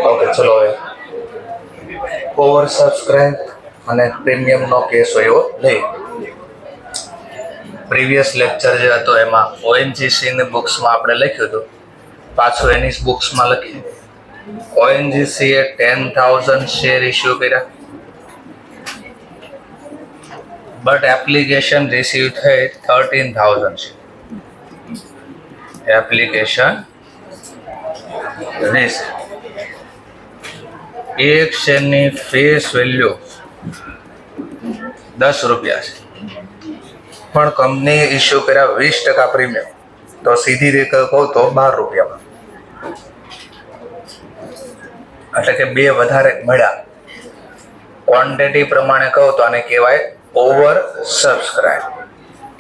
Okay, ચલો હવે over subscribe અને પ્રીમિયમ નો કેસ હોય એવો નહીં. પ્રીવિયસ લેક્ચર જે હતો એમાં ઓએનજીસી ની બુક્સમાં આપણે લખ્યું હતું, પાછું એની બુક્સમાં લખીએ. ઓએનજીસી એ 10,000 શેર ઇસ્યુ કર્યા, બટ એપ્લિકેશન રિસીવ થઈ 13,000 શેર. એપ્લિકેશન રિસીવ, એક શેરની ફેસ વેલ્યુ 10 રૂપિયા છે, પણ કંપની ઇસ્યુ કર્યા 20% પ્રીમિયમ, તો સીધી રીતે કહું તો 12 રૂપિયામાં, એટલે કે 2 વધારે મળ્યા. ક્વોન્ટિટી પ્રમાણે કહું તો આને કહેવાય ઓવર સબસ્ક્રાઇબ,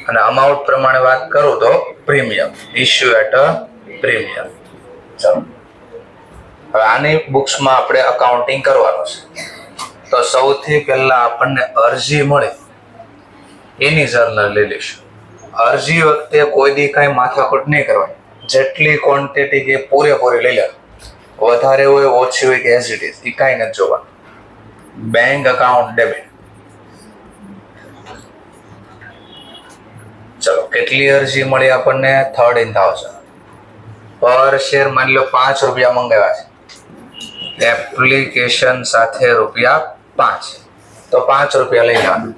અને અમાઉન્ટ પ્રમાણે વાત કરું તો premium, issue at a premium. ચાલો હવે આની બુક્સમાં આપણે અકાઉન્ટિંગ કરવાનું છે. તો સૌથી પહેલા આપણને અરજી મળે એની જર્નલ લઈ લઈશું. અરજી વખતે કોઈ દી કાંઈ માથાકૂટ નહીં કરવાની, જેટલી ક્વોન્ટિટી કે પૂરેપૂરી લઈ લે, વધારે હોય ઓછી હોય કે એઝ ઇટ ઇઝ, એ કાંઈ નથી જોવાનું. Bank account debit. ચલો, કેટલી અરજી મળી આપણને? 13,000 પર શેર. માની લો 5 રૂપિયા મંગાવ્યા છે, એપ્લિકેશન સાથે રૂપિયા 5, તો 5 રૂપિયા લઈ લેવાનું.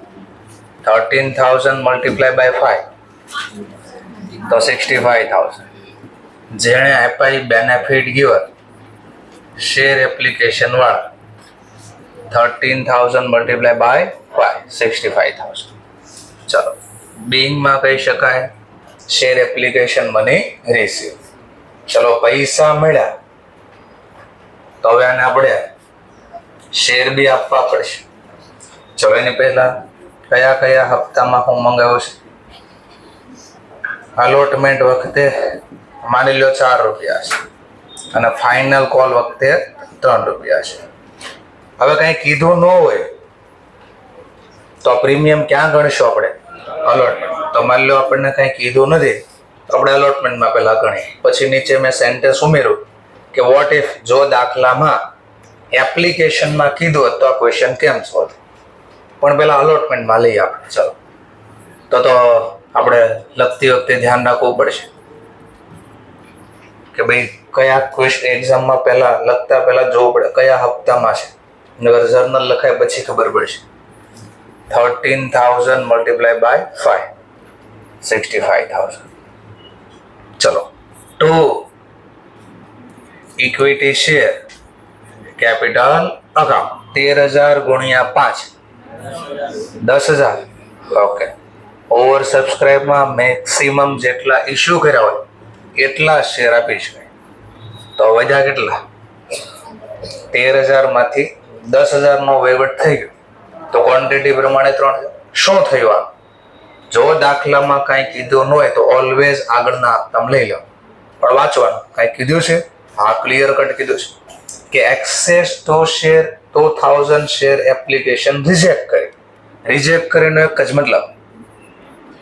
13,000 મલ્ટીપ્લાય બાય 5 તો 65,000. જેણે આપાઈ બેનિફિટ ગિવર શેર એપ્લિકેશન વાળા, 13,000 મલ્ટીપ્લાય બાય 5 65,000. ચલો, બિંગમાં કહી શકાય શેર એપ્લિકેશન મની રિસીવ. ચલો, પૈસા મળ્યા તો હવે આને આપણે શેર બી આપવા પડશે. ચલો, એની પહેલા કયા કયા હપ્તામાં હું મંગાવ્યો છે? અલોટમેન્ટ વખતે માની લો 4 રૂપિયા છે, અને ફાઇનલ કોલ વખતે 3 રૂપિયા છે. હવે કંઈ કીધું ન હોય તો પ્રીમિયમ ક્યાં ગણશું આપણે? અલોટમેન્ટ. તો માની લો આપણને કંઈ કીધું નથી તો આપણે અલોટમેન્ટમાં પહેલા ગણીએ. પછી નીચે મેં સેન્ટેન્સ ઉમેર્યું કે વોટ ઇફ, જો દાખલામાં એપ્લિકેશનમાં કીધું હોત તો આ ક્વેશ્ચન કેમ સોલ્વ? પણ પહેલા અલોટમેન્ટમાં લઈએ આપણે. ચલો, તો આપણે લખતી વખતે ધ્યાન રાખવું પડશે કે ભાઈ કયા ક્વેશ્ચન એક્ઝામમાં પહેલા લખતા પહેલા જોવું પડે કયા હપ્તામાં છે, નગર જર્નલ લખાય પછી ખબર પડશે. 13,000 મલ્ટીપ્લાય બાય 5 65,000. ચલો, 2 ઇક્વિટી શેર કેપિટલ અકાઉન્ટ 13,000 ગુણ્યા 5 10,000. ઓકે, ઓવર સબસ્ક્રાઇબમાં મેક્સિમમ જેટલા ઇસ્યુ કર્યા હોય એટલા શેર આપી શકાય. તો વધ્યા કેટલા? 13,000 માંથી 10,000 નો વહીવટ થઈ ગયો, તો ક્વોન્ટિટી પ્રમાણે 3,000. શું થયું? આ જો દાખલામાં કાંઈ કીધું ન હોય તો ઓલવેઝ આગળના હપ્તા લઈ લો, પણ વાંચવાનું. કાંઈ કીધું છે? હા, ક્લિયર કટ કીધું છે કે એક્સેસ તો શેર 2,000 શેર એપ્લિકેશન રિજેક્ટ કરી. રિજેક્ટ કરીને એક જ મતલબ,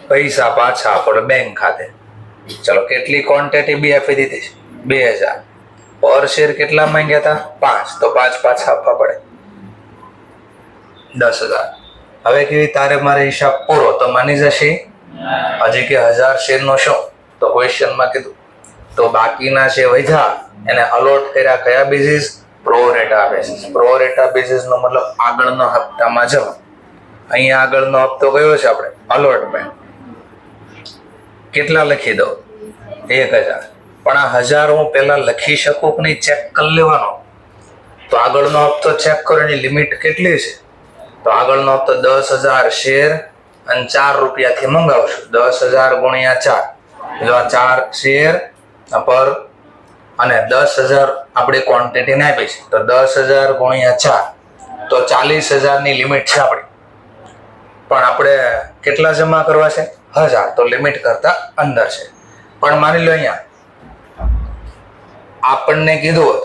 પૈસા પાછા આપણે બેંક ખાતે. ચલો, કેટલી ક્વોન્ટિટી બી આપી દીધી છે? 2,000. પર શેર કેટલા માંગ્યા હતા? 5, તો 5 પાછા આપવા પડે 10,000. હવે કેવી તારે મારે હિસાબ પૂરો તો માની જશે. હજી કે 1,000 શેરનો શું? તો ક્વેશ્ચનમાં કીધું. તો બાકીના છે વધ્યા એને અલોટ કર્યા કયા બેઝિસ? પ્રોરેટા બેઝિસ. પ્રોરેટા બેઝિસ નો મતલબ આગળનો હપ્તામાં જવા. અહીંયા આગળનો હપ્તો કયો છે આપણે? અલોટમેન્ટ. કેટલા લખી દો? 1,000. પણ આ 1,000 હું પહેલા લખી શકું કે નહીં ચેક કરી લેવાનો. તો આગળનો હપ્તો ચેક કરો, એની લિમિટ કેટલી છે? તો આગળનો હપ્તો 10,000 શેર અને 4 રૂપિયાથી મંગાવશું. 10,000 ગુણ્યા 4, જો આ 4 શેર પર અને 10,000 આપણી ક્વોન્ટિટીને આપી છે, તો 10,000 ગુણ્યા 4 તો 40,000 ની લિમિટ છે આપણી. પણ આપણે કેટલા જમા કરવા છે? 1,000. તો લિમિટ કરતા અંદર છે. પણ માની લો અહીંયા આપણને કીધું હોત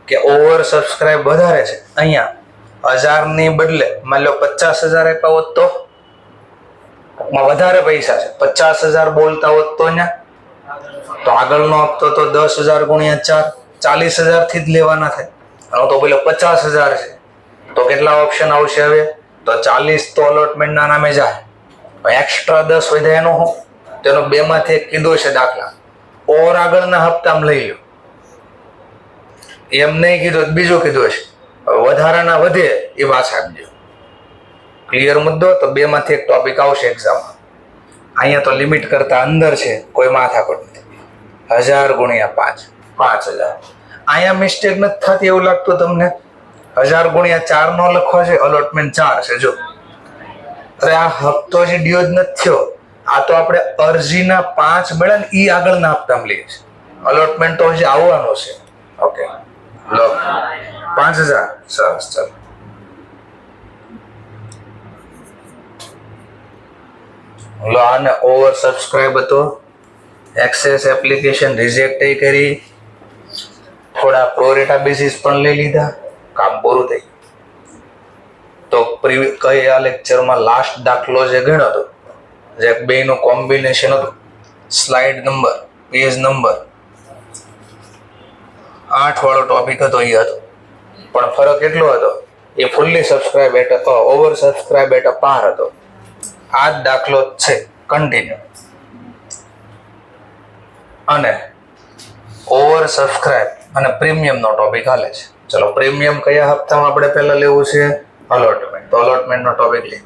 કે ઓવર સબસ્ક્રાઇબ વધારે છે, અહીંયા 1,000 ની બદલે માની લો 50,000 આપ્યા હોત ટૂંકમાં વધારે પૈસા છે, 50,000 બોલતા હોત તો અહીંયા તો આગળનો હપ્તો તો 10,000 ગુણ્યા 4 40,000 થી જ લેવાના થાય. હવે તો પેલો 50,000 છે તો કેટલા ઓપ્શન આવશે હવે? તો 40 તો અલોટમેન્ટના નામે જાય, એક્સ્ટ્રા 10 વધ્યા એનો હું તેનો 2 માંથી એક કીધો છે દાખલા, ઓર આગળના હપ્તામાં લઈ લો. એમ નહીં કીધું બીજું કીધું છે, વધારાના વધે એ પાછા આપજો. ક્લિયર મુદ્દો? તો 2 માંથી એક ટોપિક આવશે એક્ઝામમાં. અહીંયા તો લિમિટ કરતા અંદર છે, કોઈ માથાકૂટ નથી. 1000 ગુણ્યા 5 5,000. અહીંયા મિસ્ટેક નથી થતી એવું લાગતું તમને? 1000 ગુણ્યા 4 નો લખવો છે, અલોટમેન્ટ 4 છે. જો અરે આ હપ્તો જે ડ્યુ જ નથી થયો, આ તો આપણે અરજીના 5 મળે ને ઈ આગળના હપ્તામાં લઈએ છીએ. અલોટમેન્ટ તો હજી આવવાનો છે. ઓકે લો 5,000. સરસ. ચાલો લો આને ઓવર સબસ્ક્રાઇબ હતો, એક્સેસ એપ્લિકેશન રિજેક્ટ કરી, થોડા પ્રોરેટા બેસિસ પણ લઈ લીધા, કામ પૂરું થઈ. તો કયા લેક્ચરમાં લાસ્ટ દાખલો જે ગણ્યો હતો, જે બેનું કોમ્બિનેશન હતું, સ્લાઇડ નંબર પેજ નંબર 8 વાળો ટોપિક હતો એ હતો, પણ ફરક એટલો હતો એ fully subscribe at over subscribe at par હતો. આ જ દાખલો છે કન્ટિન્યુ, અને ઓવર સબસ્ક્રાઇબ અને પ્રીમિયમ નો ટોપિક હાલે છે. ચલો પ્રીમિયમ કયા હપ્તામાં આપણે પહેલા લેવું છે? અલોટમેન્ટ. તો અલોટમેન્ટ નો ટોપિક લઈએ.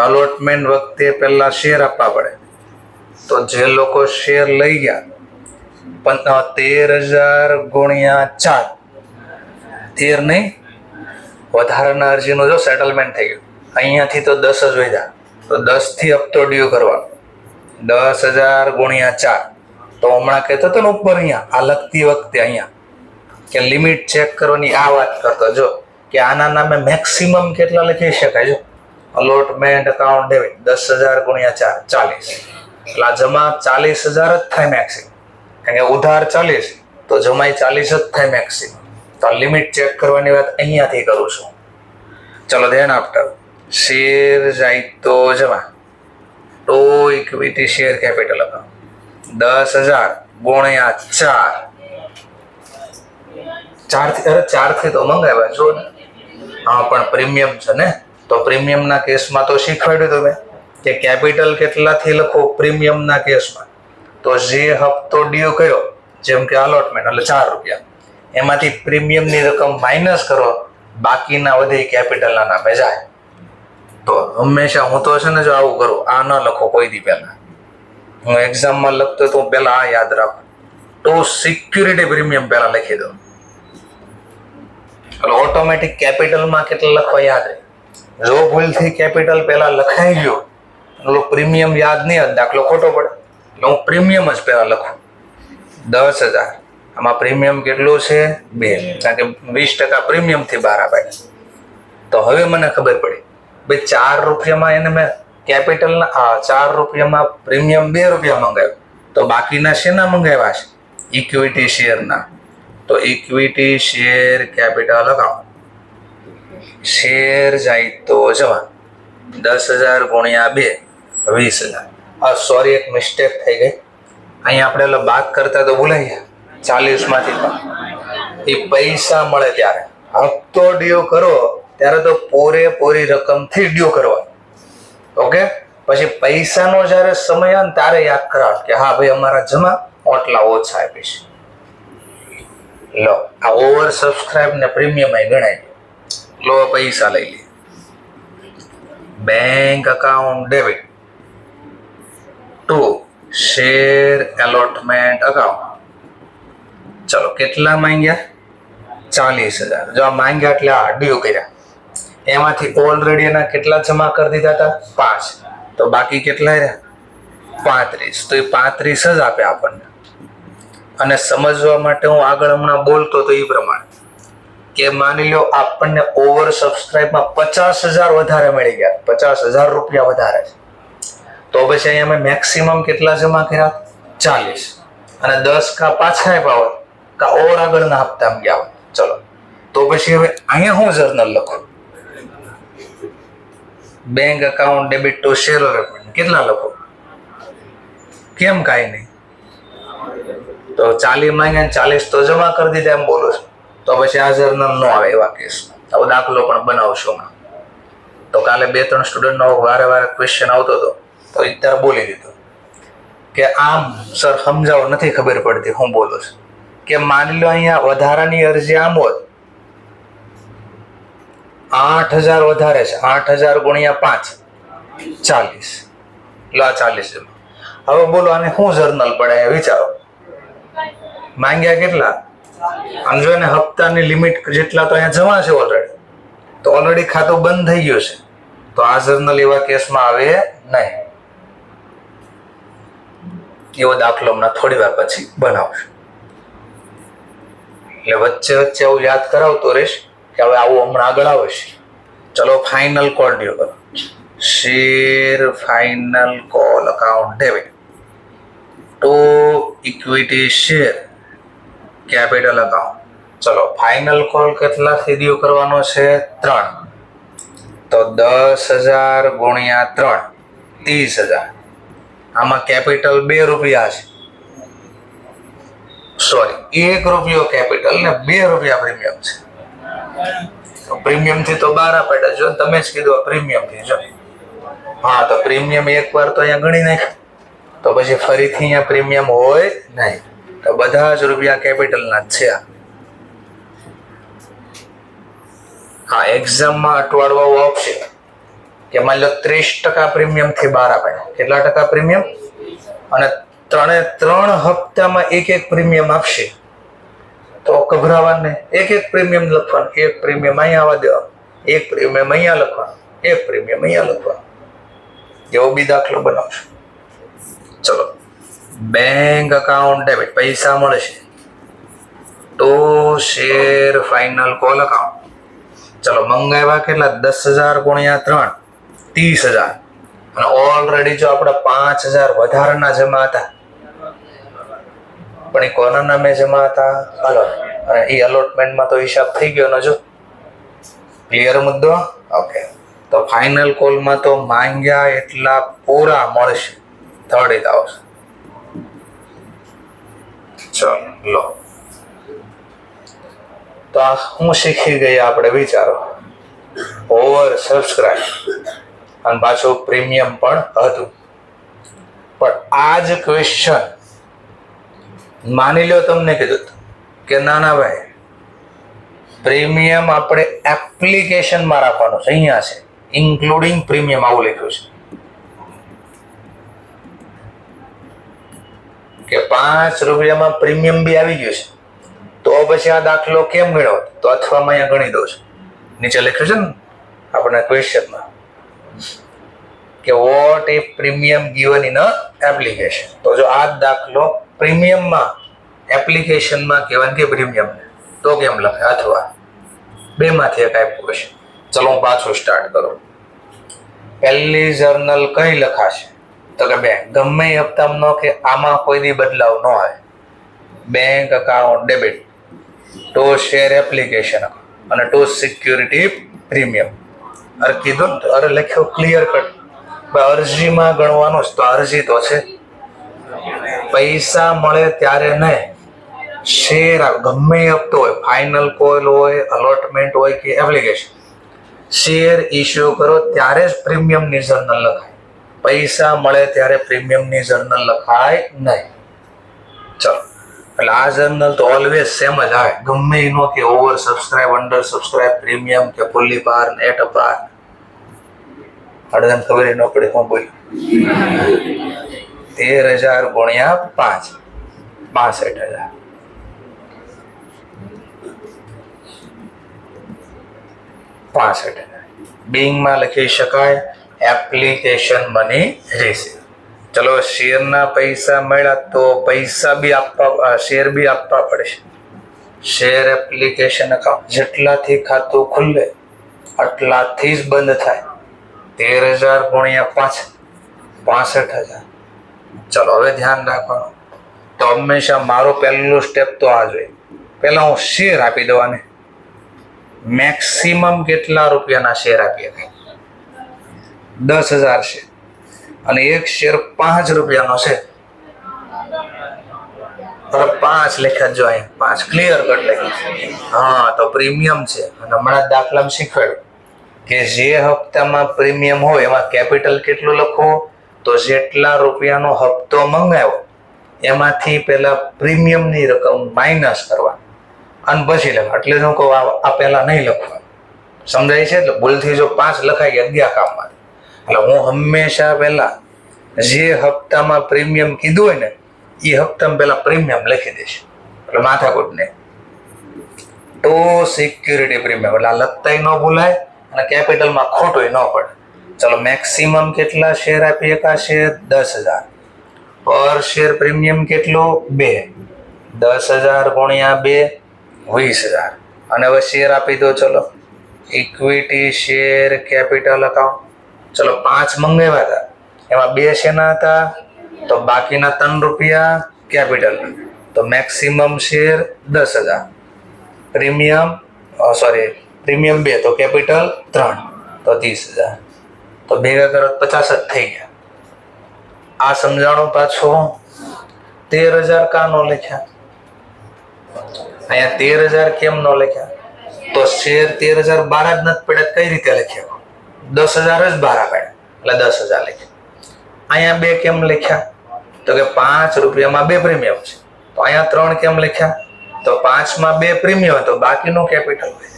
અલોટમેન્ટ વખતે પહેલા શેર આપવા પડે. તો જે લોકો શેર લઈ ગયા 13,000 ગુણ્યા 4, 13 નહીં, વધારાના અરજીનું જો સેટલમેન્ટ થઈ ગયું, અહીંયાથી તો 10 જ વધ્યા, તો 10 થી હપ્તો ડ્યુ કરવાનો. 10,000 ગુણ્યા 4. તો હમણાં કહેતો હતો ને ઉપર અહીંયા આ લખતી વખતે અહીંયા કે લિમિટ ચેક કરવાની આ વાત કરતો, જો કે આના નામે મેક્સિમમ કેટલા લખી શકાય. જો અલોટમેન્ટ અકાઉન્ટ ડેબિટ 10,000 ગુણ્યા 4 40, એટલે આ જમા 40,000 જ થાય મેક્સિમમ, કારણ કે ઉધાર 40 તો જમાઈ 40 જ થાય મેક્સિમમ. તો લિમિટ ચેક કરવાની વાત અહીંયાથી કરું છું. ચલો ધ્યાન આપતા, શેર જાય તો જમા, તો ઇક્વિટી શેર કેપિટલ અકાઉન્ટ 10,000 ગુણ્યા 4 થી તો મંગાવ્યા જો ને. હા પણ પ્રીમિયમ છે ને, તો પ્રીમિયમના કેસમાં તો શીખવાડ્યું તમે કે કેપિટલ કેટલાથી લખો પ્રીમિયમના કેસમાં. તો જે હપ્તો ડ્યુ કર્યો, જેમ કે અલોટમેન્ટ એટલે 4 રૂપિયા, એમાંથી પ્રીમિયમની રકમ માઇનસ કરો, બાકીના વધે કેપિટલના નામે જાય. તો હંમેશા હું તો છે ને જો આવું કરું, આ ન લખો કોઈ દી પહેલા. હું એક્ઝામમાં લખતો તો પહેલા આ યાદ રાખો, તો સિક્યુરિટી પ્રીમિયમ પહેલા લખી દો, એટલે ઓટોમેટિક કેપિટલમાં કેટલા લખવા યાદ રહે. જો ભૂલથી કેપિટલ પહેલા લખાઈ ગયો, એટલે પ્રીમિયમ યાદ નહીં, દાખલો ખોટો પડે. એટલે હું પ્રીમિયમ જ પહેલા લખું. 10,000 આમાં પ્રીમિયમ કેટલું છે? 2, કારણ કે 20% પ્રીમિયમથી બહાર અપાય. તો હવે મને ખબર પડી ભાઈ 4 રૂપિયામાં એને મેં કેપિટલના 4 રૂપિયામાં પ્રીમિયમ 2 રૂપિયા મંગાવ્યું, તો બાકીના શેના મંગાવ્યા છે? ઇક્વિટી શેરના. તો equity share capital account, share જાય તો જમા 10,000 ગુણ્યા 2 20,000. સોરી એક મિસ્ટેક થઈ ગઈ, અહીંયા આપણે બાદ કરતા તો ભૂલાઈ ગયા 40 માંથી. એ પૈસા મળે ત્યારે હપ્તો ડ્યુ કરો ત્યારે તો પૂરેપૂરી રકમથી ડ્યુ કરવાનો. ઓકે, પછી પૈસાનો જ્યારે સમય આવે ને ત્યારે યાદ કરાવો કે હા ભાઈ અમારા જમા આટલા ઓછા આપીશ. લો આ ઓવર સબસ્ક્રાઇબ ને પ્રીમિયમ ગણાય. લો પૈસા લઈ લે, bank account debit to share allotment account. ચલો કેટલા માંગ્યા? 40,000. જો આ માંગ્યા એટલે આ ડ્યુ કર્યા, એમાંથી ઓલરેડી એના કેટલા જમા કરી દીધા હતા? 5. તો બાકી કેટલા રહ્યા? 35. તો એ 35 જ આપે આપણને. અને સમજવા માટે હું આગળ હમણાં બોલતો તો એ પ્રમાણે કે માની લો આપણને ઓવર સબસ્ક્રાઇબમાં 50,000 વધારે મળી ગયા, 50,000 રૂપિયા વધારે છે, તો પછી અહીંયા અમે મેક્સિમમ કેટલા જમા કર્યા? 40. અને 10 કા પાછા આપ્યા હોય કા ઓર આગળના હપ્તામાં ગયા હોય. ચલો તો પછી હવે અહીંયા હું જર્નલ લખું, bank account debit to share allotment. કેટલા લખો? કેમ કાંઈ નહીં? તો 40 માંગ્યા 40 તો જમા કરી દીધા એમ બોલો છો, તો પછી આ જર્નલ ન આવે એવા કેસ. આવો દાખલો પણ બનાવશો હમણાં. તો કાલે 2-3 સ્ટુડન્ટનો વારે વારે ક્વેશ્ચન આવતો હતો, તો અત્યારે બોલી દીધો કે આમ સર સમજાવો, નથી ખબર પડતી હું બોલું છું. કે માની લો અહીંયા વધારાની અરજી આમ હોત, 8,000 વધારે છે, 8,000 ગુણ્યા 5 40. લો 40 જમા. હવે બોલો આને શું જર્નલ પડે વિચારો. માંગ્યા કેટલા? આમ જો ને હપ્તાની લિમિટ જેટલા તો અહીંયા જમા છે ઓલરેડી, તો ઓલરેડી ખાતું બંધ થઈ ગયું છે, તો આ જર્નલ એવા કેસમાં આવે નહીં. એવો દાખલો હમણાં થોડી વાર પછી બનાવશું. એટલે વચ્ચે વચ્ચે આવું યાદ કરાવતો રહીશ કે હવે આવું હમણાં આગળ આવશે. ચલો ફાઇનલ કોલ ડ્યુ કરો. Share final call account debit two equity share capital account. ચલો ફાઇનલ કોલ કેટલાથી ડ્યુ કરવાનો છે? 3. તો 10,000 ગુણ્યા 3 30,000. આમાં કેપિટલ 2 રૂપિયા છે, સોરી 1 રૂપિયો કેપિટલ ને 2 રૂપિયા પ્રીમિયમ છે. પ્રીમિયમ થી તો 12 પડ્યા. જો તમે જ કીધું પ્રીમિયમ થી. જો હા, તો પ્રીમિયમ એકવાર તો અહીંયા ગણી નાખ, તો પછી ફરીથી અહીંયા પ્રીમિયમ હોય નહીં. તો બધા જ રૂપિયા કેપિટલના જ છે. હા, એક્ઝામમાં અટવાડવા આવશે કે માની લો 30% પ્રીમિયમ થી 12 પડ્યા. કેટલા ટકા પ્રીમિયમ? અને 3 હપ્તામાં એક પ્રીમિયમ આપશે, તો ગભરાવાને એક પ્રીમિયમ લખવાનું. એક પ્રીમિયમ અહીંયા આવવા દેવાનું, એક પ્રીમિયમ અહીંયા લખવાનું, એક પ્રીમિયમ અહીંયા લખવાનું. એવો બી દાખલો બનાવશો. ચલો બેંક અકાઉન્ટ ડેબિટ, પૈસા મળશે તો શેર ફાઇનલ કોલ અકાઉન્ટ. ચલો મંગાવ્યા કેટલા? 10,000 ગુણ્યા 3 30,000. અને ઓલરેડી જો આપણે 5,000 વધારાના જમા હતા, પણ એ કોના નામે જમા હતા? અલોટ. અને એ અલોટમેન્ટમાં તો હિસાબ થઈ ગયો ને. જો ક્લિયર મુદ્દો? ઓકે. તો ફાઇનલ કોલમાં તો માંગ્યા એટલા પૂરા મળશે, 30 આવશે. ચલો લો, તો આ હું શીખી ગયા આપણે વિચારો. ઓવર સબસ્ક્રાઇબ અને પાછું પ્રીમિયમ પણ હતું. પણ આ જ ક્વેશ્ચન માની લો તમને કીધું કે ના ના ભાઈ, પ્રીમિયમ આપણે એપ્લિકેશનમાં રાખવાનું છે. અહીંયા છે ઇન્ક્લુડિંગ પ્રીમિયમ, આવું લખ્યું છે કે 5 રૂપિયામાં પ્રીમિયમ બી આવી ગયું છે. તો પછી આ દાખલો કેમ ગણ્યો? તો અથવામાં અહીંયા ગણી દઉં છું. નીચે લખ્યું છે ને આપણે ક્વેશ્ચનમાં કે vote if premium given in a application. તો જો આ દાખલો પ્રીમિયમમાં એપ્લિકેશનમાં કહેવાનું કે પ્રીમિયમ, તો કેમ લખે? અથવા બેમાંથી એક આપ્યું હશે. ચલો હું પાછું સ્ટાર્ટ કરું. પહેલી જર્નલ કઈ લખાશે? તો કે બેંક. ગમે હપ્તામાં કે આમાં કોઈ દી બદલાવ ન આવે. Bank account debit to share application અને ટુ સિક્યુરિટી પ્રીમિયમ. અરે કીધું ને, અરે લખ્યો ક્લિયર કટ. અરજીમાં ગણવાનું જ. તો અરજી તો છે, પૈસા મળે ત્યારે નહીં, શેર ગમે હપ્તો હોય, ફાઇનલ કોલ હોય, અલોટમેન્ટ હોય કે એપ્લિકેશન, શેર ઇસ્યુ કરો ત્યારે જ પ્રીમિયમની જર્નલ લખાય. પૈસા મળે ત્યારે પ્રીમિયમની જર્નલ લખાય નહીં. ચલો, એટલે આ જર્નલ તો ઓલવેઝ સેમ જ આવે. ગમે એનો કે over subscribe, under subscribe, premium કે ફુલ્લી પાર, નેટ અપાર. અડધાને ખબર ન પડે શું બોલ્યું. 13,000 ગુણ્યા 5 65,000. બિંગમાં લખી શકાય એપ્લિકેશન મની રિસીવ. ચલો શેરના પૈસા મળ્યા તો પૈસા બી આપવા, શેર બી આપવા પડશે. શેર એપ્લિકેશન અકાઉન્ટ જેટલાથી ખાતું ખુલે આટલાથી જ બંધ થાય. 13,000 ગુણ્યા 5 65,000. ચલો હવે ધ્યાન રાખવાનું. તો હંમેશા મારો પહેલું સ્ટેપ તો આ જોઈએ. પહેલા હું શેર આપી દેવાને. મેક્સિમમ કેટલા રૂપિયાના શેર આપીએ? 10,000 શેર. અને એક શેર 5 રૂપિયાનો છે. 5 લખ્યા જો અહીંયા 5 ક્લિયર કટ લખી. હા, તો પ્રીમિયમ છે. અને હમણાં દાખલામાં શીખવાડ્યું કે જે હપ્તામાં પ્રીમિયમ હોય એમાં કેપિટલ કેટલું લખવું, તો જેટલા રૂપિયાનો હપ્તો મંગાવ્યો એમાંથી પહેલા પ્રીમિયમની રકમ માઇનસ કરવા અને પછી લખવા. એટલે હું કહું આ પહેલા નહીં લખવા. સમજાય છે? એટલે ભૂલથી જો 5 લખાઈ ગયા કામમાં. એટલે હું હંમેશા પહેલા જે હપ્તામાં પ્રીમિયમ કીધું હોય ને એ હપ્તામાં પહેલા પ્રીમિયમ લખી દઈશ. એટલે માથાકૂટ નહીં. તો સિક્યુરિટી પ્રીમિયમ એટલે આ લખતાય ન ભૂલાય અને કેપિટલમાં ખોટું ન પડે. ચલો, મેક્સિમમ કેટલા શેર આપી શકાશે? 10,000. પર શેર પ્રીમિયમ કેટલું? 2. 10,000 ગુણ્યા 2 20,000. અને હવે શેર આપી દો. ચલો, ઇક્વિટી શેર કેપિટલ અકાઉન્ટ. ચલો, 5 મંગાવ્યા હતા, એમાં 2 શેના હતા? તો બાકીના 3 રૂપિયા કેપિટલ. તો મેક્સિમમ શેર 10,000, પ્રીમિયમ પ્રીમિયમ 2, તો કેપિટલ 3, તો 30,000. તો ભેગા કરો 50 જ થઈ ગયા. આ સમજાણું પાછું 13,000 કા નો લખ્યા? અહીંયા 13,000 કેમ નો લખ્યા? તો શેર 13,000 12 જ નથી પડ્યા, કઈ રીતે લખ્યા? 10,000 જ 12 પડ્યા એટલે 10,000 લખ્યા. અહીંયા 2 કેમ લખ્યા? તો કે 5 રૂપિયામાં 2 પ્રીમિયમ છે. તો અહીંયા 3 કેમ લખ્યા? તો 5 માં 2 પ્રીમિયમ તો બાકીનું કેપિટલ હોય.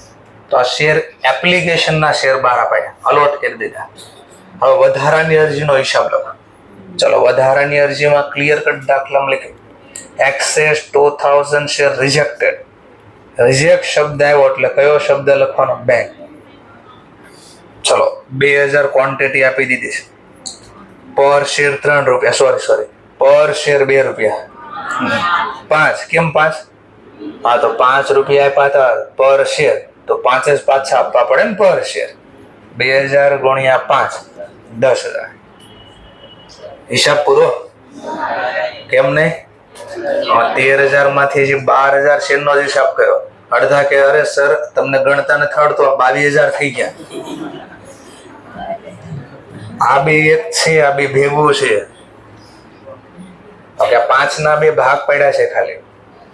તો આ શેર એપ્લિકેશનના શેર 12 પડ્યા, અલોટ કરી દીધા. હવે વધારાની અરજીનો હિસાબ લખો. ચલો, વધારાની અરજીમાં ક્લિયર કટ દાખલામાં લખ્યું એક્સેસ 2,000 શેર રિજેક્ટેડ. રિજેક્ટ શબ્દ આવ્યો એટલે કયો શબ્દ લખવાનો? બેંક. ચલો, 2,000 ક્વોન્ટિટી આપી દીધી છે. પર શેર 3 રૂપિયા, સોરી પર શેર 2 રૂપિયા. 5 કેમ 5? હા, તો 5 રૂપિયા આપ્યા હતા પર શેર, તો 5 જ પાછા આપવા પડે ને પર શેર. 2,000 ગુણ્યા 5 10,000. હિસાબ પૂરો? કેમ નહીં? 13,000 માંથી જે 12,000 શેર નો હિસાબ કર્યો. અડધા કે અરે સર તમને ગણતા નથી આવડતું, 22,000 થઈ ગયા. આ બે એક છે, આ બે ભેગું છે. ઓકે, 5 ના 2 ભાગ પડ્યા છે ખાલી.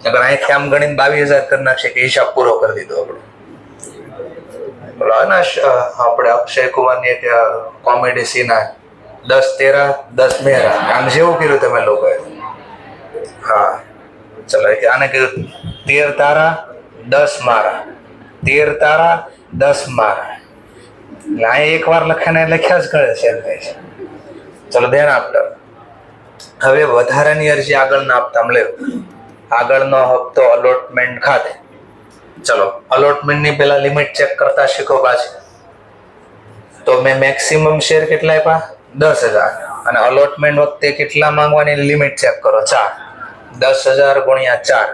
અગર અહીંથી આમ ગણીને 22,000 કરી નાખશે કે હિસાબ પૂરો કરી દીધો આપણો. આપણે અક્ષય કુમારની એક કોમેડી સીન 10 તેરા 10 મેરા, આમ જેવું કર્યું તમે લોકોએ. હા, ચલો, આને કીધું 13 તારા 10 મારા, 13 તારા 10 મારા. એટલે અહીં એક વાર લખાને લખ્યા જ કરે છે. ચલો, ધ્યાન આપતા. હવે વધારાની અરજી આગળના હપ્તામાં લેવું. આગળનો હપ્તો અલોટમેન્ટ ખાતે. ચલો, અલોટમેન્ટની પહેલા લિમિટ ચેક કરતા શીખો પાછી. તો મેં મેક્સિમમ શેર કેટલા આપ્યા? 10,000. અને અલોટમેન્ટ વખતે કેટલા માંગવાની લિમિટ ચેક કરો? 4. 10,000 ગુણ્યા 4,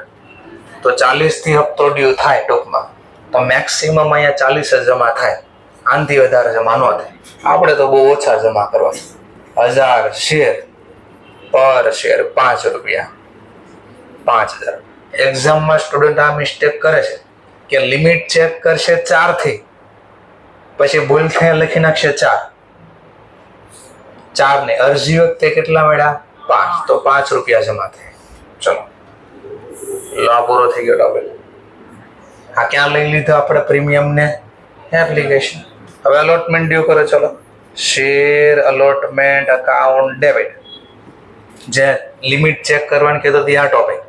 તો 40 થી હપ્તો ડ્યુ થાય ટૂંકમાં. તો મેક્સિમમ અહીંયા 40 જ જમા થાય, આનાથી વધારે જમા ન થાય. આપણે તો બહુ ઓછા જમા કરવા. 1000 શેર, પર શેર 5 રૂપિયા, 5,000. એક્ઝામમાં સ્ટુડન્ટ આ મિસ્ટેક કરે છે કે લિમિટ ચેક કરશે 4 થી, પછી ભૂલ થઈ લખી નાખશે 4. 4 ને અરજી વખતે કેટલા મળ્યા? 5, તો 5 રૂપિયા જમા થાય. ચલો, લો પૂરો થઈ ગયો ટોપિક. આ ક્યાં લઈ લીધો આપણે પ્રીમિયમ ને? એપ્લિકેશન. હવે અલોટમેન્ટ ડ્યુ કરો. ચલો, શેર અલોટમેન્ટ અકાઉન્ટ ડેબિટ. જે લિમિટ ચેક કરવાની કીધું હતી આ topic.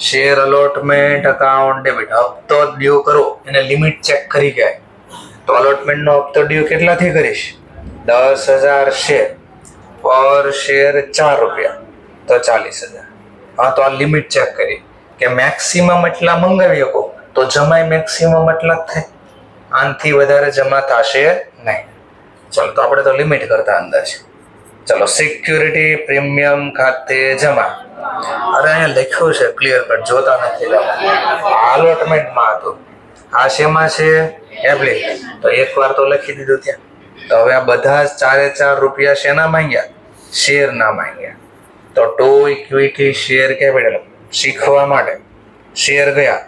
Share allotment account debit. હપ્તો ડ્યુ કરો એને લિમિટ ચેક કરી ગયા. તો અલોટમેન્ટ નો હપ્તો ડ્યુ કેટલાથી કરીશ? 10,000 શેર, પર શેર 4 રૂપિયા, તો 40,000. હા, તો આ લિમિટ ચેક કરી કે મેક્સિમમ એટલા મંગાવી શકો તો જમાય મેક્સિમમ એટલા જ થાય, આનાથી વધારે જમા થશે નહીં. ચલો, તો આપણે તો લિમિટ કરતા અંદર છે. ચલો, સિક્યુરિટી પ્રીમિયમ ખાતે જમા. અરે અહીંયા લખ્યું છે ક્લિયર કટ, જોતા નથી. અલોટમેન્ટમાં હતું. આ શેમાં છે? એપ્લિકેશન. તો એકવાર તો લખી દીધું ત્યાં. તો હવે આ બધા 4 રૂપિયા શેના માંગ્યા? શેર ના માંગ્યા. તો ટુ ઇક્વિટી શેર કેપિટલ શીખવા માટે શેર ગયા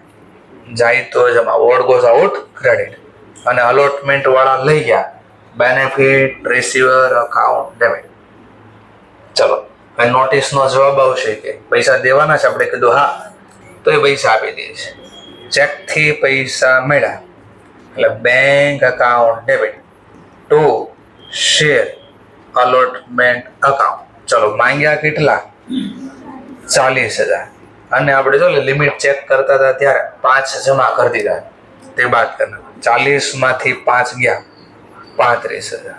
જાય તો જમા, ઓડ ગોઝ આઉટ ક્રેડિટ. અને અલોટમેન્ટ વાળા લઈ ગયા બેનિફિટ રિસીવર અકાઉન્ટ ડેબિટ. ચલો હવે નોટિસનો જવાબ આવશે કે પૈસા દેવાના છે, આપણે કીધું હા, તો એ પૈસા આપી દે છે. ચેકથી પૈસા મળ્યા એટલે bank account debit to share allotment account. ચલો માંગ્યા કેટલા? 40,000. અને આપણે જો લિમિટ ચેક કરતા હતા ત્યારે 5 જમા કરી દીધા, તે બાદ કરના 40 માંથી 5 ગયા 35,000.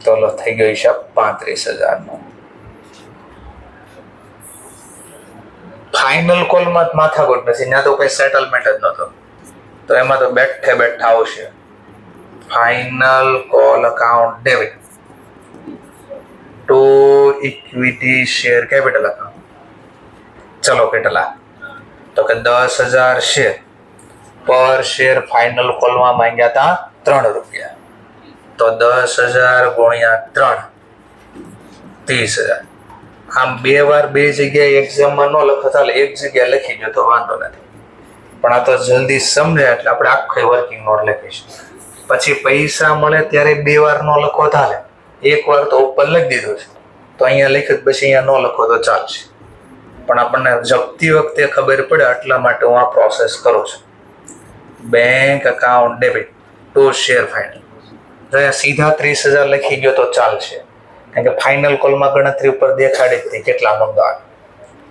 તો થઈ ગયો હિસાબ 35,000 નો. ફાઇનલ કોલમાં માથાકૂટ નથી, ત્યાં તો કઈ સેટલમેન્ટ જ નહોતો, તો એમાં તો બેઠે બેઠા આવશે final call account debit two equity share capital account. ચલો કેટલા? તો કે 10,000 શેર પર શેર ફાઇનલ કોલમાં માંગ્યા હતા 3 રૂપિયા, તો 10,000 ગુણ્યા 3 30,000. આમ 2 વાર 2 જગ્યાએ એક્ઝામમાં ન લખતા, એક જગ્યાએ લખી ગયો તો વાંધો નથી, પણ આ તો જલ્દી સમજે એટલે આપણે આખી વર્કિંગ નોટ લખીશું. પછી પૈસા મળે ત્યારે 2 વાર ન લખો ચાલે, 1 વાર તો ઉપર લખી દીધું છે, તો અહીંયા લખ્યું પછી અહીંયા ન લખો તો ચાલશે, પણ આપણને જપતી વખતે ખબર પડે એટલા માટે હું આ પ્રોસેસ કરું છું. Bank account debit to share final. જો અહીંયા સીધા 30,000 લખી ગયો તો ચાલશે, કારણ કે ફાઇનલ કોલમાં ગણતરી ઉપર દેખાડી હતી કેટલા મંગાવે,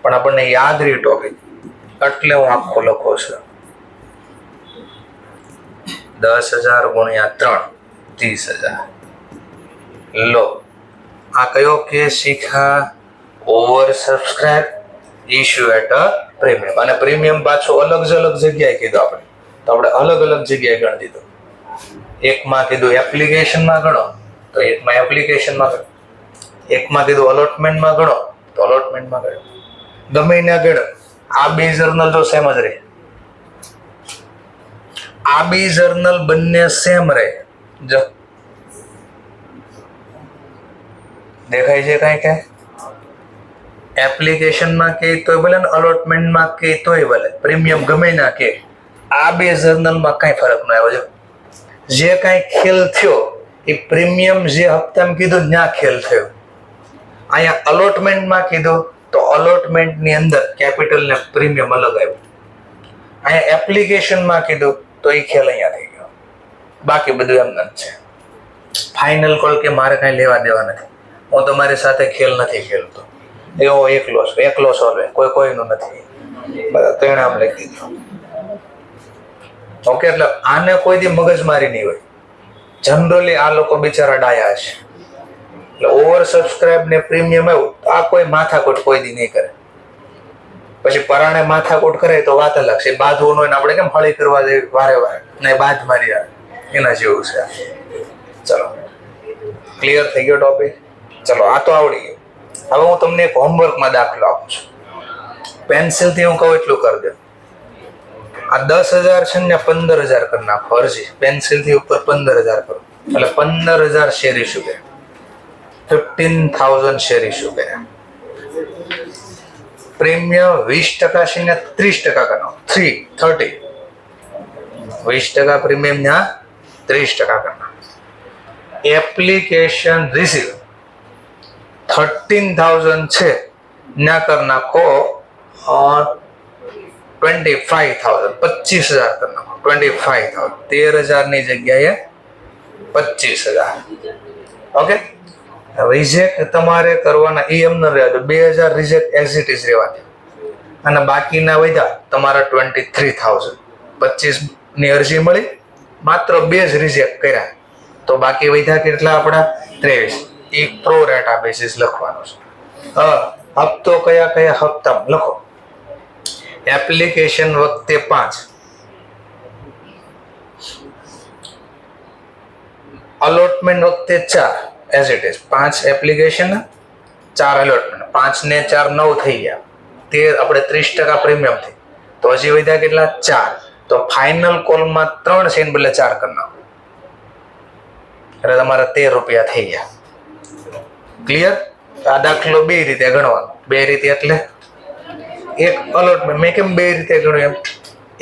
પણ આપણને યાદ રહી ટોપિક એટલે હું આખો લખો છું. 10,000 ગુણ્યા 3 30,000. લો આ કયો કેસ શીખ્યા? Over subscribe issue at a premium. અને પ્રીમિયમ પાછો અલગ જગ્યાએ કીધું આપણે, તો આપણે અલગ જગ્યાએ ગણી દીધું. એકમાં કીધું એપ્લિકેશનમાં ગણો તો એકમાં એપ્લિકેશનમાં ગણો, એકમાં કીધું અલોટમેન્ટમાં ગણો તો અલોટમેન્ટમાં ગણો, ગમે ના ગણો. આ બે જર્નલ તો સેમ જ રહે, આ બે જર્નલ બંને સેમ રહે. જો દેખાય છે કાંઈ કાંઈ? એપ્લિકેશનમાં કે તોય ભલે ને અલોટમેન્ટમાં કે તોય ભલે, પ્રીમિયમ ગમે ના કે, આ બે જર્નલમાં કાંઈ ફરક ન આવ્યો. જે કાંઈ ખેલ થયો એ પ્રીમિયમ જે હપ્તામાં કીધું ત્યાં ખેલ થયો. અહીંયા અલોટમેન્ટમાં કીધું તો અલોટમેન્ટની અંદર કેપિટલ ને પ્રીમિયમ અલગ આવ્યું. અહીંયા એપ્લિકેશનમાં કીધું તો એ ખેલ અહીંયા થઈ ગયો. બાકી બધું એમ જ છે. ફાઇનલ કોલ કે મારે કાંઈ લેવા દેવા નથી, હું તમારી સાથે ખેલ નથી ખેલતો, એવો એકલો સોલ્વે, કોઈનું નથી, બધા પરિણામ લખી દો. ઓકે, એટલે આને કોઈ દી મગજમારી નહીં હોય. જનરલી આ લોકો બિચારા ડાયા છે, એટલે ઓવર સબસ્ક્રાઇબ ને પ્રીમિયમ આવ્યું તો આ કોઈ માથાકૂટ કોઈ દી નહીં કરે. પછી પરાણે માથાકૂટ કરે તો વાત અલગ છે, બાંધવું હોય ને આપણે કેમ હળી કરવા જેવી વારે ને બાંધ મારી આવે, એના જેવું છે. ચલો ક્લિયર થઈ ગયો ટોપિક? ચલો આ તો આવડી ગયું. હવે હું તમને એક હોમવર્કમાં દાખલો આપું છું, પેન્સિલથી હું કહું એટલું કરી દો. આ 10,000 છે ને 15,000 કરી નાખો. અરજી પેન્સિલથી ઉપર 15,000 કરો એટલે 15,000 શેર ઇસ્યુ કર્યા, 15,000 શેર ઇસ્યુ કર્યા. પ્રીમિયમ 20% છે ને 30% કરવાનો, 30 20% પ્રીમિયમ ના 30% કરવાનો. એપ્લિકેશન રિસીવ 13,000 છે ના કર નાખો 25,000 25,000 કરી નાખો. 25,000 13,000 ની જગ્યાએ 25,000. ઓકે, રિજેક્ટ તમારે કરવાના એ એમ ન રહ્યા તો 2,000 રિજેક્ટ એઝ ઇટ ઇઝ રહેવા દે, અને બાકીના વધ્યા તમારા 23,000. 25 ની અરજી મળી, માત્ર 2 જ રિજેક્ટ કર્યા, તો બાકી વધ્યા કેટલા આપણા 23. એ પ્રો રેટા બેસિસ લખવાનું છે. હપ્તો કયા હપ્તા લખો. એપ્લિકેશન વખતે 5, અલોટમેન્ટ વખતે 4 as it is. 5 application 4 allotment, 5 ને 4 9 થઈ ગયા. 13 આપણે 30% પ્રીમિયમ થઈ, તો હજી વધ્યા કેટલા 4. તો ફાઇનલ કોલમાં 3 છે ને બદલે 4 કરી નાખો એટલે તમારા 13 રૂપિયા થઈ ગયા. ક્લિયર? આ દાખલો 2 રીતે ગણવાનો. 2 રીતે એટલે એક અલોટમેન્ટ, મેં કેમ 2 રીતે ગણ્યું એમ,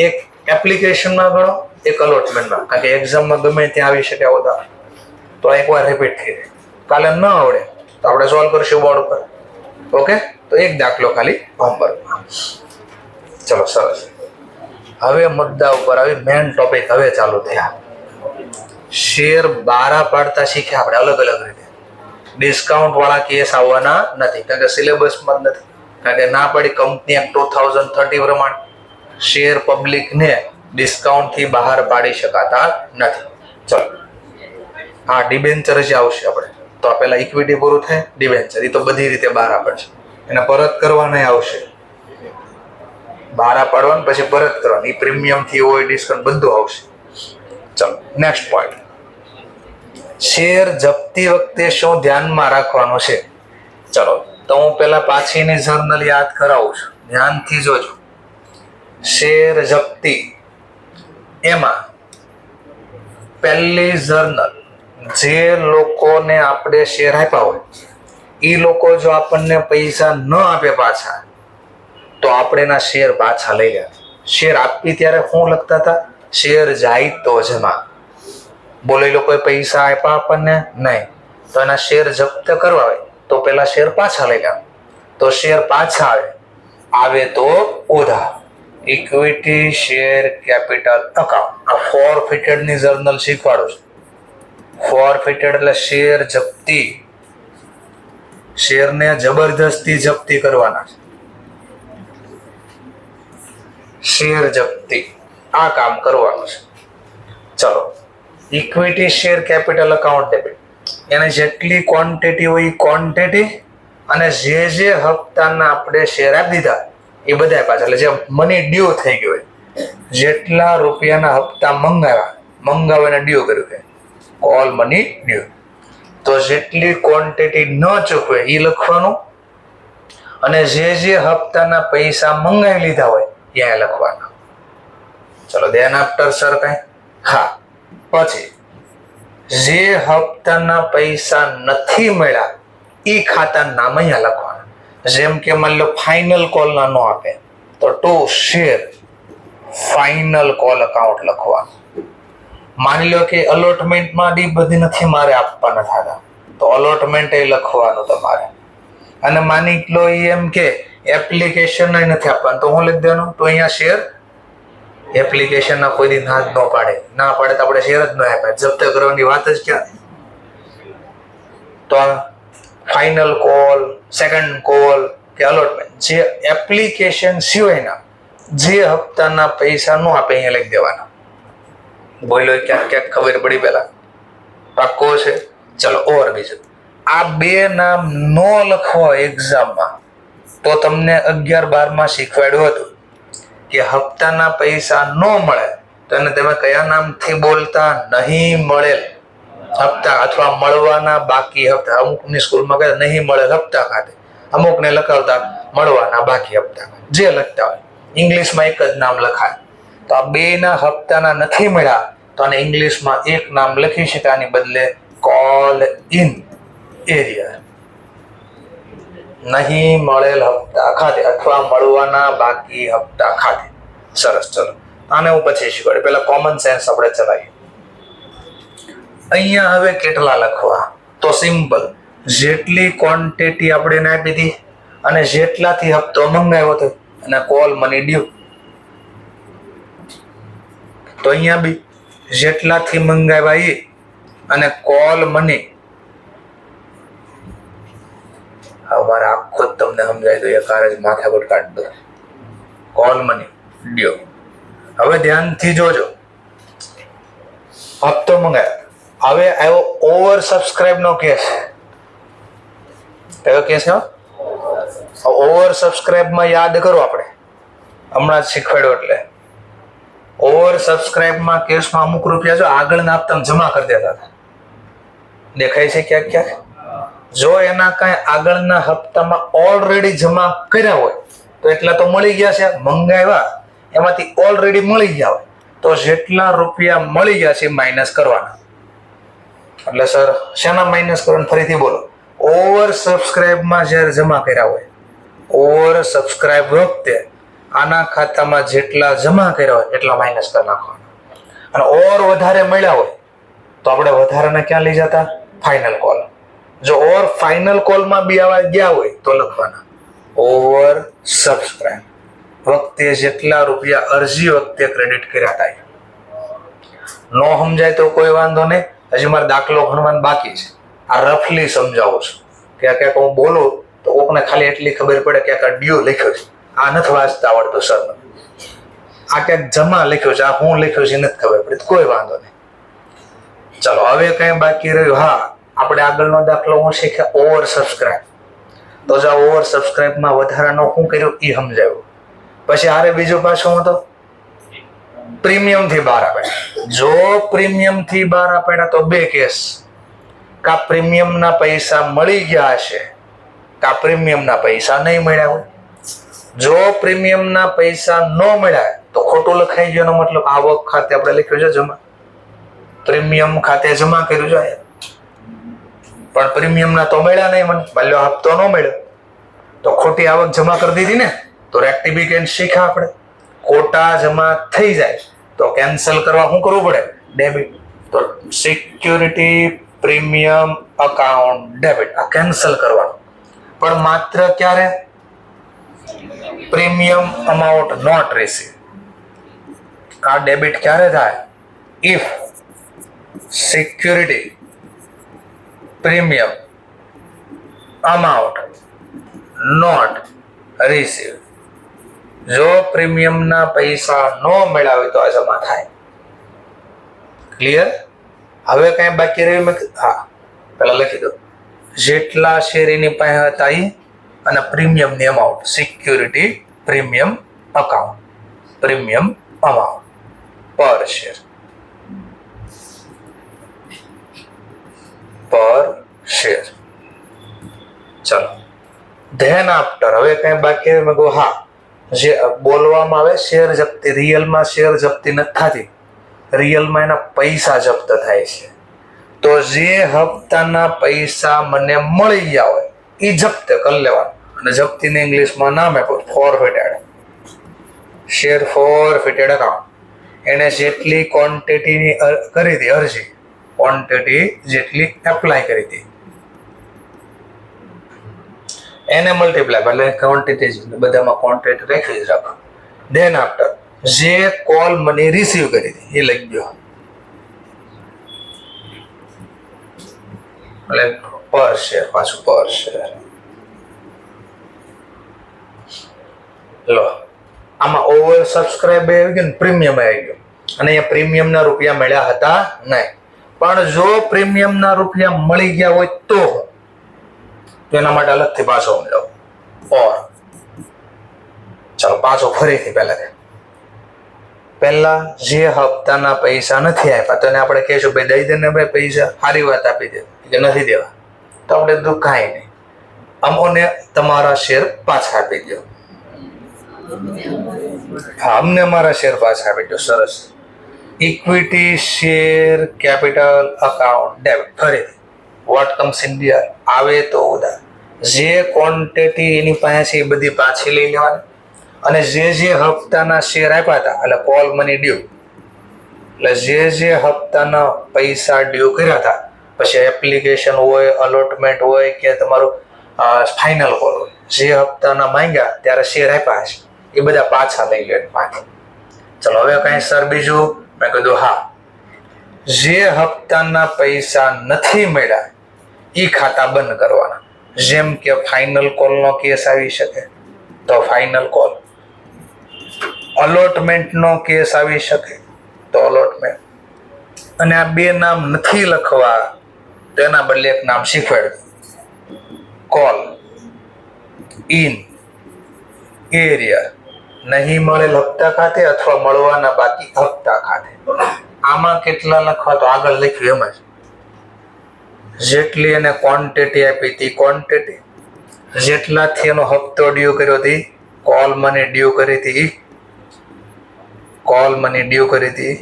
એક એપ્લિકેશનમાં ગણો, એક અલોટમેન્ટમાં, કારણ કે એક્ઝામમાં ગમે ત્યાં આવી શકે આવો તો એકવાર રિપીટ થઈ જાય. કાલે ન આવડે તો આપણે સોલ્વ કરશું બોર્ડ ઉપર. ઓકે, તો એક દાખલો ખાલી હોમવર્કમાં. ચલો સરસ. હવે મુદ્દા ઉપર આવી મેન ટોપિક હવે ચાલુ થયા. શેર બારા પાડતા શીખ્યા આપણે અલગ અલગ રીતે. ડિસ્કાઉન્ટ વાળા કેસ આવવાના નથી, કારણ કે સિલેબસમાં જ નથી. કારણ કે ના પડી કંપની એક્ટ 2030 પ્રમાણે શેર પબ્લિકને ડિસ્કાઉન્ટથી બહાર પાડી શકાતા નથી. ચલો, હા ડિબેન્ચર જ આવશે આપણે. તો આ પહેલા ઇક્વિટી પૂરું થાય, ડિબેન્ચર એ તો બધી રીતે બહાર પડશે. એને પરત કરવાના આવશે, બહાર પાડવાનું પછી પરત કરવાનું. એ પ્રીમિયમથી હોય ડિસ્કાઉન્ટ બધું આવશે. ચલો નેક્સ્ટ પોઈન્ટ. શેર જપ્તી વખતે શું ધ્યાનમાં રાખવાનું છે? ચલો તો હું પહેલા પાછીની જર્નલ યાદ કરાવું છું, ધ્યાનથી જોજો. શેર જપ્તી એમાં પહેલી જર્નલ, જે લોકોને આપણે શેર આપ્યા હોય એ લોકો જો આપણને પૈસા ન આપે પાછા, તો આપણે એના શેર પાછા લઈ ગયા. શેર આપી ત્યારે શું લખતા હતા? શેર જાય તો જમા. બોલો એ લોકોએ પૈસા આપ્યા આપણને નહીં, તો એના શેર જપ્ત કરવા હોય તો પેલા શેર પાછા લઈ ગયા. તો શેર પાછા આવે તો ઉધાર. Equity share capital account. આ ફોરફિટેડ ની જર્નલ શીખવાડું છું. ફોરફિટેડ એટલે શેર જપ્તી, શેરને જબરદસ્તી જપ્તી કરવાના છે. શેર જપ્તી આ કામ કરવાનું છે. ચલો, equity share capital account debit. એને જેટલી ક્વોન્ટિટી હોય એ ક્વોન્ટિટી, અને જે હપ્તાના આપણે શેર આપી દીધા એ બધા પાછા, એટલે જે મની ડ્યુ થઈ ગયો હોય, જેટલા રૂપિયાના હપ્તા મંગાવ્યા ડ્યુ કર્યું છે, કોલ મની ડ્યુ. તો જેટલી ક્વોન્ટિટી ન ચૂકવે એ લખવાનું, અને જે હપ્તાના પૈસા મંગાવી લીધા હોય ત્યાં લખવાના. ચલો ધ્યાન આફ્ટર સર કઈ? હા. પછી જે હપ્તાના પૈસા નથી મળ્યા એ ખાતાનું નામ અહીંયા લખવાનું. જેમ કે માની લો ફાઇનલ કોલ ના નો આપે તો two share final call account લખવાનું. માની લો કે અલોટમેન્ટમાં ડી બધી નથી મારે આપવાના થતા, તો અલોટમેન્ટ એ લખવાનું તમારે. અને માની લો એમ કે એપ્લિકેશન નથી આપવાનું, તો હું લખી દેવાનું, તો અહીંયા શેર એપ્લિકેશન ના કોઈ દી ના જ ન પાડે. ના પાડે તો આપણે શેર જ ન આપે, જપ્ત કરવાની વાત જ ક્યાં. તો ફાઇનલ કોલ, સેકન્ડ કોલ કે અલોટમેન્ટ, જે એપ્લિકેશન સિવાયના જે હપ્તાના પૈસા નો આપે અહીંયા લખી દેવાના. બોલો ક્યાંક ક્યાંક ખબર પડી પેલા? પાક્કો છે? ચલો ઓર બીજું, આ બે નામ નો લખવા એક્ઝામમાં તો તમને 11-12 શીખવાડ્યું હતું કે હપ્તાના પૈસા ન મળે તો એને તમે કયા નામથી બોલતા? નહીં મળેલ હપ્તા, અથવા મળવાના બાકી હપ્તા. અમુકની સ્કૂલમાં કહે નહીં મળેલ હપ્તા ખાતે, અમુકને લખાવતા મળવાના બાકી હપ્તા. જે લખતા હોય ઇંગ્લિશમાં એક જ નામ લખાય. તો આ બે ના હપ્તાના નથી મળ્યા તો આને ઇંગ્લિશમાં એક નામ લખી શકાય, આની બદલે કોલ ઇન એરિયર. નહીં મળેલ હપ્તા ખાતે અથવા મળવાના બાકી હપ્તા ખાતે. સરસ. ચલો આને હું પછી શીખવાડું. પેલા કોમન સેન્સ આપણે ચલાવીએ. અહીંયા હવે કેટલા લખવા? તો સિમ્પલ, જેટલી ક્વોન્ટિટી આપણે એને આપી હતી અને જેટલાથી હપ્તો મંગાવ્યો હતો અને કોલ મની ડ્યુ. તો અહીંયા બી જેટલાથી મંગાવ્યા એ અને કોલ મની. અમારે આખો જ તમને સમજાય તો એક જ માથાકૂટ કાઢ દો. Call money due. હવે ધ્યાનથી જોજો, હપ્તો મંગાવ્યો. હવે આવ્યો ઓવર સબસ્ક્રાઇબ નો કેસ. કયો કેસ છે? ઓવર સબસ્ક્રાઇબ માં યાદ કરો, આપણે હમણાં જ શીખવાડ્યો. એટલે ઓવર સબસ્ક્રાઇબ માં કેસમાં અમુક રૂપિયા જો આગળના હપ્તા જમા કરી દેતા હતા. દેખાય છે ક્યાંક ક્યાંક? જો એના કઈ આગળના હપ્તામાં ઓલરેડી જમા કર્યા હોય તો એટલા તો મળી ગયા છે, મંગાવ્યા એમાંથી ઓલરેડી મળી ગયા હોય તો જેટલા રૂપિયા મળી ગયા છે માઇનસ કરવાના. એટલે સર શેના માઇનસ કરવાનું? ફરીથી બોલો. ઓવર સબસ્ક્રાઇબમાં જ્યારે જમા કર્યા હોય, ઓવર સબસ્ક્રાઇબ વખતે આના ખાતામાં જેટલા જમા કર્યા હોય એટલા માઇનસ કરી નાખવાના. અને ઓર વધારે મળ્યા હોય તો આપણે વધારાના ક્યાં લઈ જતા? Final call. જો ઓવર ફાઇનલ કોલમાં બી આવા ગયા હોય તો લખવાના ઓવર સબસ્ક્રાઇબ વખતે જેટલા રૂપિયા અરજી વખતે ક્રેડિટ કર્યા હતા. નો સમજાય તો કોઈ વાંધો નહીં, હજી મારે દાખલો ગણવાનો બાકી છે. આ રફલી સમજાવું છું. ક્યાંક હું બોલું તો કોકને ખાલી એટલી ખબર પડે કે આ ડ્યુ લખ્યો છે, આ નથી વાંચતા આવડતું સર, આ ક્યાંક જમા લખ્યો છે, આ હું લખ્યો છે નથી ખબર પડે, કોઈ વાંધો નહીં. ચલો હવે કઈ બાકી રહ્યું? હા, આપણે આગળનો દાખલો હું શીખ્યા ઓવર સબસ્ક્રાઇબ. તો જો ઓવર સબસ્ક્રાઇબમાં વધારાનો શું કર્યું એ સમજાવ્યું. પછી આરે બીજું પાછું હું તો પ્રીમિયમ થી બહાર આપ્યા. જો પ્રીમિયમ થી બહાર આપ્યા તો બે કેસ, કા પ્રીમિયમ ના પૈસા મળી ગયા હશે, કા પ્રીમિયમ ના પૈસા નહીં મળ્યા હોય. જો પ્રીમિયમ ના પૈસા ન મળ્યા તો ખોટું લખાઈ ગયો, મતલબ આવક ખાતે આપણે લખ્યું છે જમા, પ્રીમિયમ ખાતે જમા કર્યું છે, પણ પ્રીમિયમ ના તો મળ્યા નહીં, મને બાલ્યો હપ્તો ન મળ્યો તો ખોટી આવક જમા કરી દીધી ને. તો રેક્ટિફિકેશન શીખ્યા આપણે. ખોટા જમા થઈ જાય તો કેન્સલ કરવા શું કરવું પડે? ડેબિટ. તો સિક્યુરિટી પ્રીમિયમ અકાઉન્ટ ડેબિટ આ કેન્સલ કરવાનું, પણ માત્ર ક્યારે? Premium amount not receive. આ ડેબિટ ક્યારે થાય? If security premium amount not receive. જો પ્રીમિયમના પૈસા ન મળ્યા હોય તો આ જમા થાય. ક્લિયર? હવે કઈ બાકી રહ્યું? હા, પેલા લખી દો જેટલા શેર એની પાસે હતા એ અને પ્રીમિયમની amount. Security premium account premium amount પર શેર ચલો ધેન આફ્ટર હવે કઈ બાકી મેં કહું હા જે બોલવામાં આવે શેર જપ્તી, રિયલમાં શેર જપ્તી નથી થતી, રિયલમાં એના પૈસા જપ્ત થાય છે. તો જે હપ્તાના પૈસા મને મળી ગયા હોય એ જપ્ત કરી લેવાનું. અને જપ્તીને ઇંગ્લિશમાં નામ આપ્યું ફોરફિટેડ. Share forfeited account. એને જેટલી ક્વોન્ટિટીની કરી હતી અરજી, ક્વોન્ટિટી જેટલી એપ્લાય કરી હતી એને મલ્ટીપ્લાય, એટલે ક્વોન્ટિટી બધામાં ક્વોન્ટિટી રાખી જ રાખો. ધેન આફ્ટર જે કોલ મની રિસીવ કરી હતી એ લઈ ગયો, એટલે પર શેર, પાછું પર શેર. લો આમાં ઓવર સબસ્ક્રાઇબ આવી ગયું, પ્રીમિયમ આવી ગયું, અને અહીંયા પ્રીમિયમના રૂપિયા મળ્યા હતા નહીં. પણ જો પ્રીમિયમના રૂપિયા મળી ગયા હોય તો એના માટે અલગથી પાછો સમજાવો. ઓર ચાલો પાછો ફરીથી પહેલા જે હપ્તાના પૈસા નથી આપ્યા તો એને આપણે કહીશું ભાઈ દઈ દે ને ભાઈ પૈસા, સારી વાત આપી દે, કે નથી દેવા તો આપણે દુખાય નહીં, અમોને તમારા શેર પાછા આપી દો. હા, અમને અમારા શેર પાછા આપી દો. સરસ. Equity share capital account debit. ફરીથી વોટ કમ્સ ઇન્ડિયા આવે તો ઉધાર. જે ક્વોન્ટિટી એની પાસે છે એ બધી પાછી લઈ લેવાની, અને જે હપ્તાના શેર આપ્યા હતા એટલે કોલ મની ડ્યુ, એટલે જે હપ્તાના પૈસા ડ્યુ કર્યા હતા, પછી એપ્લિકેશન હોય, અલોટમેન્ટ હોય કે તમારું ફાઇનલ કોલ હોય, જે હપ્તાના માંગ્યા ત્યારે શેર આપ્યા છે એ બધા પાછા લઈ લે પાછા. ચલો હવે કઈ સર બીજું? મેં કીધું હા, જે હપ્તાના પૈસા નથી મળ્યા એ ખાતા બંધ કરવાના. જેમ કે ફાઇનલ કોલનો કેસ આવી શકે તો ફાઇનલ કોલ, અલોટમેન્ટનો કેસ આવી શકે તો અલોટમેન્ટ. અને આ બે નામ નથી લખવા તો એના બદલે એક નામ શીખવાડ્યું, કોલ ઇન એરિયર. નહીં મળેલ હપ્તા ખાતે અથવા મળવાના બાકી હપ્તા ખાતે. આમાં કેટલા લખવા તો આગળ લખ્યું એમ જ. જેટલી એને ક્વોન્ટિટી આપી હતી ક્વોન્ટિટી, જેટલાથી એનો હપ્તો ડ્યુ કર્યો હતી, કોલ મની ડ્યુ કરી હતી, કોલ મની ડ્યુ કરી હતી.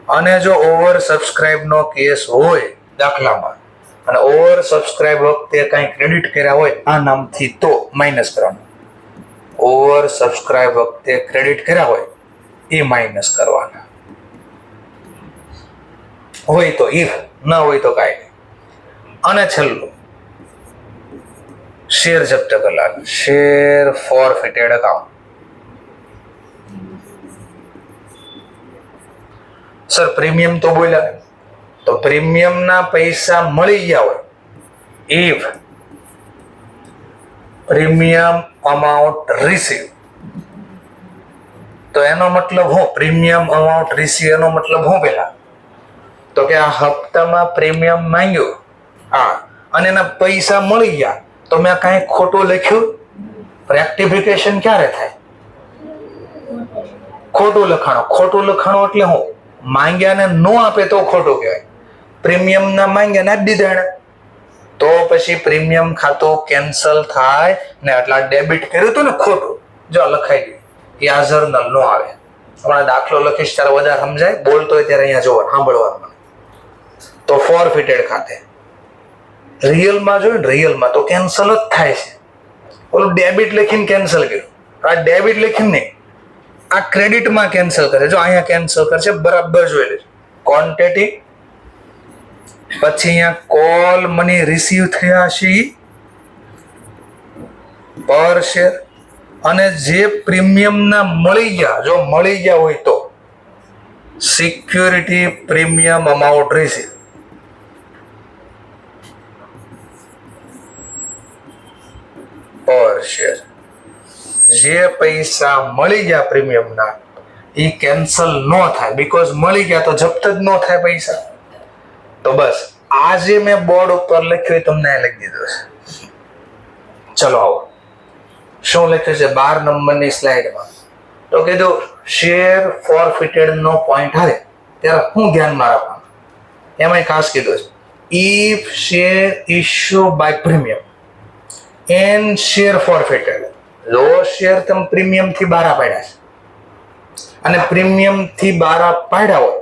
અને જો ઓવર સબસ્ક્રાઇબ નો કેસ હોય દાખલામાં, અને ઓવર સબસ્ક્રાઇબ વખતે કઈ ક્રેડિટ કર્યા હોય આ નામથી તો માઇનસ કરવાનું. ઓવર સબસ્ક્રાઇબ વખતે ક્રેડિટ કર્યા હોય એ માઇનસ કરવાના. હોય તો ઇફ, ના હોય તો કાંઈ નહીં. અને છેલ્લું શેર જપ્ત કરેલા, share forfeited account. Sir premium તો બોલ્યા, તો પ્રીમિયમના પૈસા મળી ગયા હોય, ઇફ પ્રીમિયમ અમાઉન્ટ રિસીવ, તો એનો મતલબ હું પ્રીમિયમ અમાઉન્ટ રિસીવ એનો મતલબ હું પેલા તો કે આ હપ્તામાં પ્રીમિયમ માંગ્યું અને એના પૈસા મળી ગયા, તો મેં કાંઈ ખોટું લખ્યું? રેક્ટિફિકેશન ક્યારે થાય? ખોટું લખાણો એટલે હું માંગ્યા ને નો આપે તો ખોટું કહેવાય. પ્રીમિયમ ના માંગ્યા ના જ દીધા એને, તો પછી પ્રીમિયમ ખાતું કેન્સલ થાય ને આટલા ડેબિટ કર્યું હતું ને ખોટું, જો લખાઈ ગયું, એ આ જર્નલ નો આવે. હમણાં દાખલો લખીશ ત્યારે વધારે સમજાય, બોલતો હોય ત્યારે અહીંયા જોવા સાંભળવાનું. તો ફોરફિટેડ ખાતે રિયલમાં જોયું ને, રિયલમાં તો કેન્સલ જ થાય છે. ઓલું ડેબિટ લખીને કેન્સલ કર્યું, આ ડેબિટ લખીને નહીં, આ ક્રેડિટમાં કેન્સલ કરે. જો અહીંયા કેન્સલ કરશે, બરાબર જોઈ લેજો. ક્વોન્ટિટી પછી અહીંયા કોલ મની રિસીવ થયા છે પર શેર, અને જે પ્રીમિયમ ના મળી ગયા, જો મળી ગયા હોય તો સિક્યુરિટી પ્રીમિયમ અમાઉન્ટ રિસીવ. પર શેર જે પૈસા મળી ગયા પ્રીમિયમના એ કેન્સલ ન થાય, બીકોઝ મળી ગયા તો જપ્ત જ ન થાય પૈસા. તો બસ આ જે મેં બોર્ડ ઉપર લખ્યું એ તમને લખી દીધું છે. ચલો આવો શું લખ્યું છે 12 નંબરની સ્લાઇડમાં. તો કીધું શેર ફોરફિટેડ નો પોઈન્ટ આવે ત્યારે હું ધ્યાનમાં રાખવાનું, એમાં ખાસ કીધું છે if share issue by premium and share forfeited. જો શેર તમે પ્રીમિયમ થી બહાર પાડ્યા છે અને પ્રીમિયમ થી બહાર પાડ્યા હોય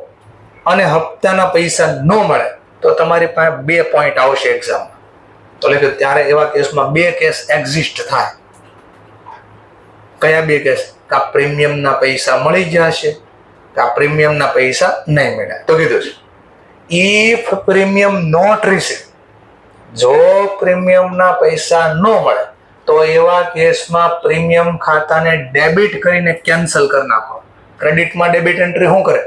અને હપ્તાના પૈસા ન મળે તો તમારી પાસે 2 પોઈન્ટ આવશે એક્ઝામમાં. તો એટલે ત્યારે એવા કેસમાં 2 કેસ એક્ઝિસ્ટ થાય. કયા 2 કેસ? કા પ્રીમિયમના પૈસા મળી ગયા છે, કા પ્રીમિયમના પૈસા નહીં મળ્યા. તો કીધું છે ઇફ પ્રીમિયમ નોટ રિસીવ, જો પ્રીમિયમના પૈસા ન મળે તો એવા કેસમાં પ્રીમિયમ ખાતાને ડેબિટ કરીને કેન્સલ કરી નાખો. ક્રેડિટમાં ડેબિટ એન્ટ્રી શું કરે?